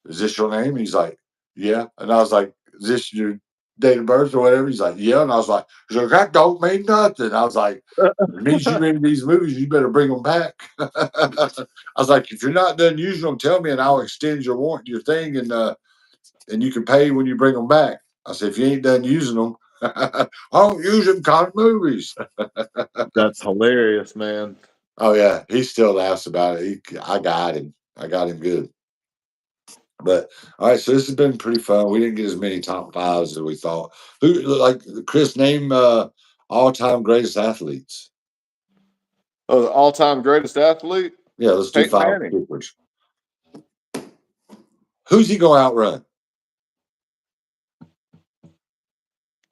is this your name? And he's like, yeah. And I was like, is this your date of birth or whatever? He's like, yeah. And I was like, that don't mean nothing. I was like, it means you in these movies, you better bring them back. I was like, if you're not done using them, tell me and I'll extend your warrant, your thing. And and you can pay when you bring them back. I said, if you ain't done using them, I don't use them kind movies. That's hilarious, man. Oh yeah, he still laughs about it. I got him. I got him good. But all right, so this has been pretty fun. We didn't get as many top fives as we thought. Who like Chris? Name all time greatest athletes. Oh, the all-time greatest athlete, Yeah, let's do Peyton five Manning. supers. Who's he going to outrun?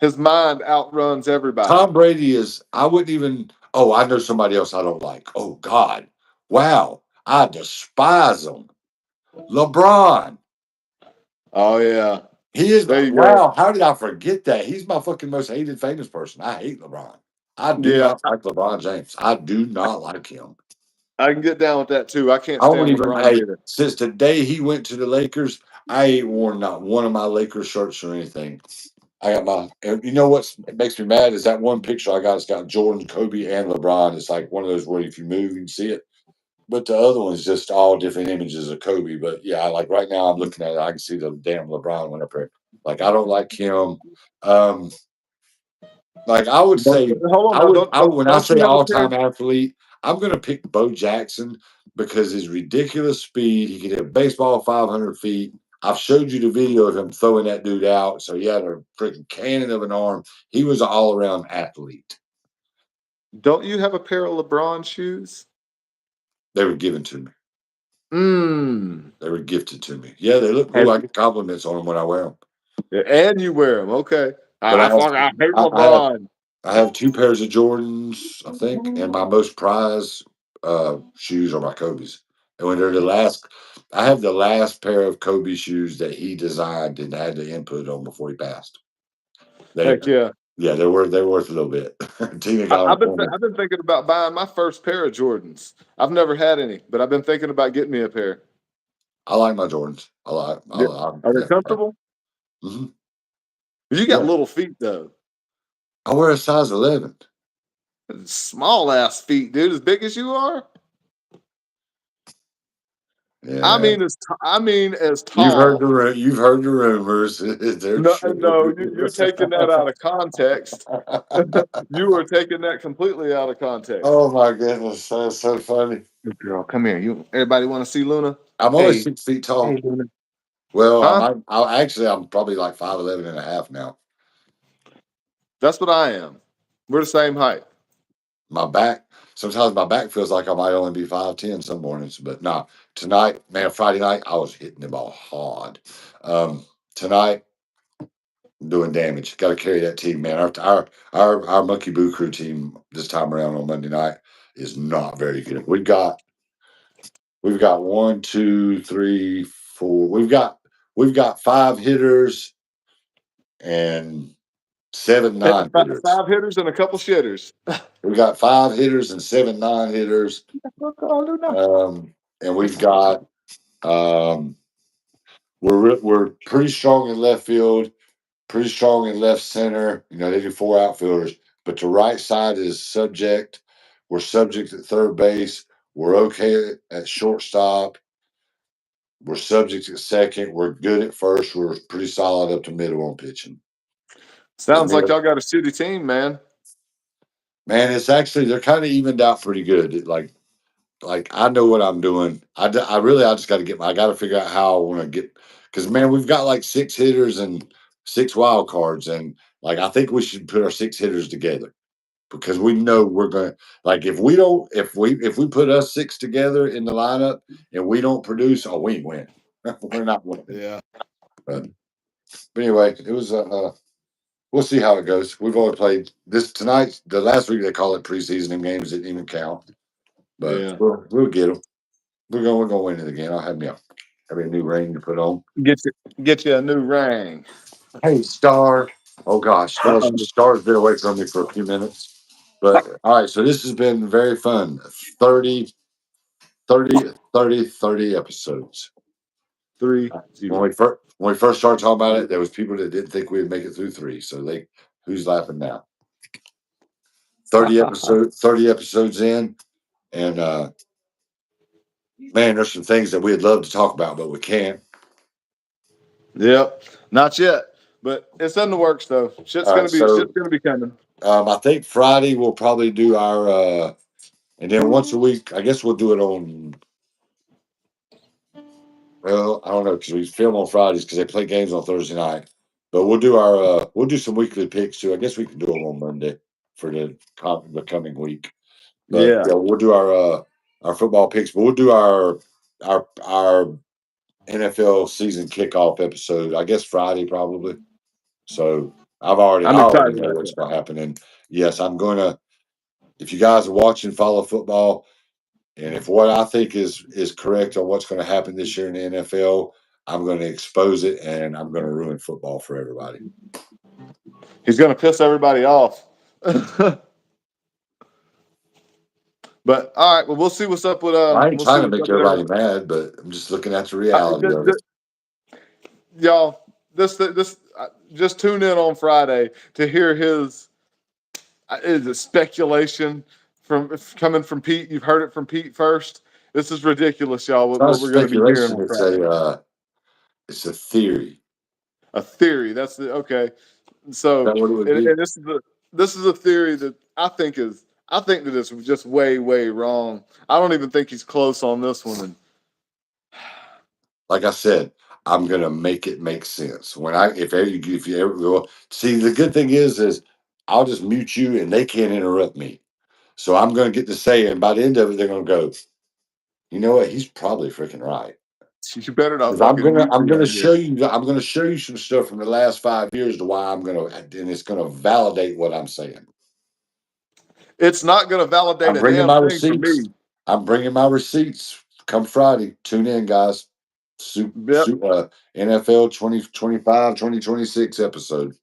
His mind outruns everybody. Tom Brady is. I wouldn't even. Oh, I know somebody else I don't like. Oh God, wow, I despise him. LeBron. Oh yeah, He is. there you go. Wow, how did I forget that? He's my fucking most hated famous person. I hate LeBron. I do Yeah, not like LeBron James. I do not like him. I can get down with that too. I can't I won't stand even. LeBron Hey, either. since the day he went to the Lakers, I ain't worn not one of my Lakers shirts or anything. I got my. And you know what makes me mad is that one picture I got. It's got Jordan, Kobe, and LeBron. It's like one of those where if you move, you can see it. But the other one's just all different images of Kobe. But yeah, like right now, I'm looking at it. I can see the damn LeBron one up there. Like I don't like him. Um, like I would Don't, say, hold on now. Don't I would don't when I don't say you have a all pair? time athlete, I'm going to pick Bo Jackson because his ridiculous speed. He can hit a baseball 500 feet. I've showed you the video of him throwing that dude out. So he had a freaking cannon of an arm. He was an all around athlete. Don't you have a pair of LeBron shoes? They were given to me. Mmm. They were gifted to me. Yeah, they look cool. Have I get compliments on them when I wear them. and you wear them? Okay. But I hate I have LeBron. I have two pairs of Jordans, I think, and my most prized shoes are my Kobe's. And when they're the last, I have the last pair of Kobe shoes that he designed and had the input on before he passed. They, Heck yeah. yeah, they're worth a little bit. Tina got them for me. I've been thinking about buying my first pair of Jordans. I've never had any, but I've been thinking about getting me a pair. I like my Jordans. Yeah. Are they Yeah, comfortable? mhm, You got yeah. little feet though. I wear a size 11. Small ass feet, dude. As big as you are. Yeah, I mean as you've heard tall. the rumors. They're No, true. no, you're taking that out of context. You are taking that completely out of context. Oh my goodness, that's so funny. Good girl, come here. You everybody want to see Luna? I'm only Hey, 6 feet hey, tall. Luna. Well, Huh? I'm probably like 5'11" and a half now. That's what I am. We're the same height. My back, sometimes my back feels like I might only be 5'10" some mornings, but nah. Tonight, man, Friday night, I was hitting the ball hard. Tonight, doing damage. Got to carry that team, man. Our Monkey BooCrew team this time around on Monday night is not very good. We've got one, two, three, four. We've got five hitters and seven non-hitters. Five hitters and a couple shitters. We've got five hitters and seven non-hitters. And we've got um, we're pretty strong in left field, pretty strong in left center. You know, they do four outfielders, but the right side is subject. We're subject at third base. We're okay at shortstop. We're subject at second. We're good at first. We're pretty solid up to middle on pitching. Sounds like y'all got a shitty team, man. Man, it's actually they're kind of evened out pretty good. Like I know what I'm doing. I just got to I got to figure out how I want to get because man, we've got like six hitters and six wild cards, and like I think we should put our six hitters together because we know we're gonna like if we put us six together in the lineup and we don't produce, oh we ain't win. We're not winning. Yeah. But anyway, it was we'll see how it goes. We've only played this tonight. The last week they call it preseason and games didn't even count, but Yeah. we'll get them. We're gonna win it again. I'll have me a new ring to put on. Get you get you a new ring. Hey, Star. Oh gosh, Uh-oh. Star's been away from me for a few minutes. But all right, so this has been very fun. 30, 30 episodes. 3-0. When we first started talking about it, there was people that didn't think we'd make it through three. So who's laughing now? 30 episodes in, and man, there's some things that we'd love to talk about, but we can't. Yep, not yet, but it's in the works though. All right, Shit's so gonna be coming. I think Friday we'll probably do our, and then once a week, I guess we'll do it on. Well, I don't know because we film on Fridays because they play games on Thursday night. But we'll do some weekly picks too. I guess we can do them on Monday for the coming week. But Yeah, yeah, we'll do our football picks. But we'll do our NFL season kickoff episode. I guess Friday probably. So I'm I already excited know about what's that. going to happen. And yes, I'm going to. If you guys are watching, follow football. And if what I think is correct on what's going to happen this year in the NFL, I'm going to expose it and I'm going to ruin football for everybody. He's gonna piss everybody off. But all right, well, I ain't we'll see trying to what's make up with everybody everybody. mad, but I'm just looking at the Uh, reality th- of it. th- y'all, just tune in on Friday to hear his is it speculation from coming from Pete. You've heard it from Pete first. This is ridiculous, y'all. It's What, not a what we're going to be hearing speculation. on Friday? It's a theory. A theory. That's the okay. Is So, that what it would and, be? and this is a theory that I think that it's just way wrong. I don't even think he's close on this one. And Like I said, I'm gonna make it make sense. If you ever go see, the good thing is I'll just mute you and they can't interrupt me. So I'm gonna get to say, and by the end of it, they're gonna go, you know what? He's probably freaking right. you better not Because fucking mute I'm me gonna on show here. you I'm gonna show you some stuff from the last 5 years to why and it's gonna validate what I'm saying. It's not going to validate I'm a bringing damn my thing for receipts. me. I'm bringing my receipts. Come Friday, tune in, guys. Yep. NFL 2025 2026 episode.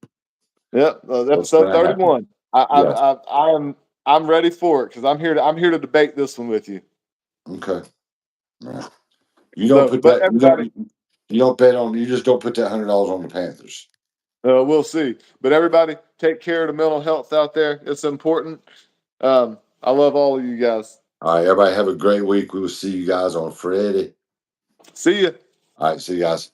Yep. What's Episode going to happen? 31. Yes. I'm ready for it because I'm here to debate this one with you. Okay. All right. You don't So, put but that. everybody, You don't bet on. You just don't put that $100 on the Panthers. we'll see. But everybody, take care of the mental health out there. It's important. I love all of you guys. All right. Everybody have a great week. We will see you guys on Friday. See you. All right. See you guys.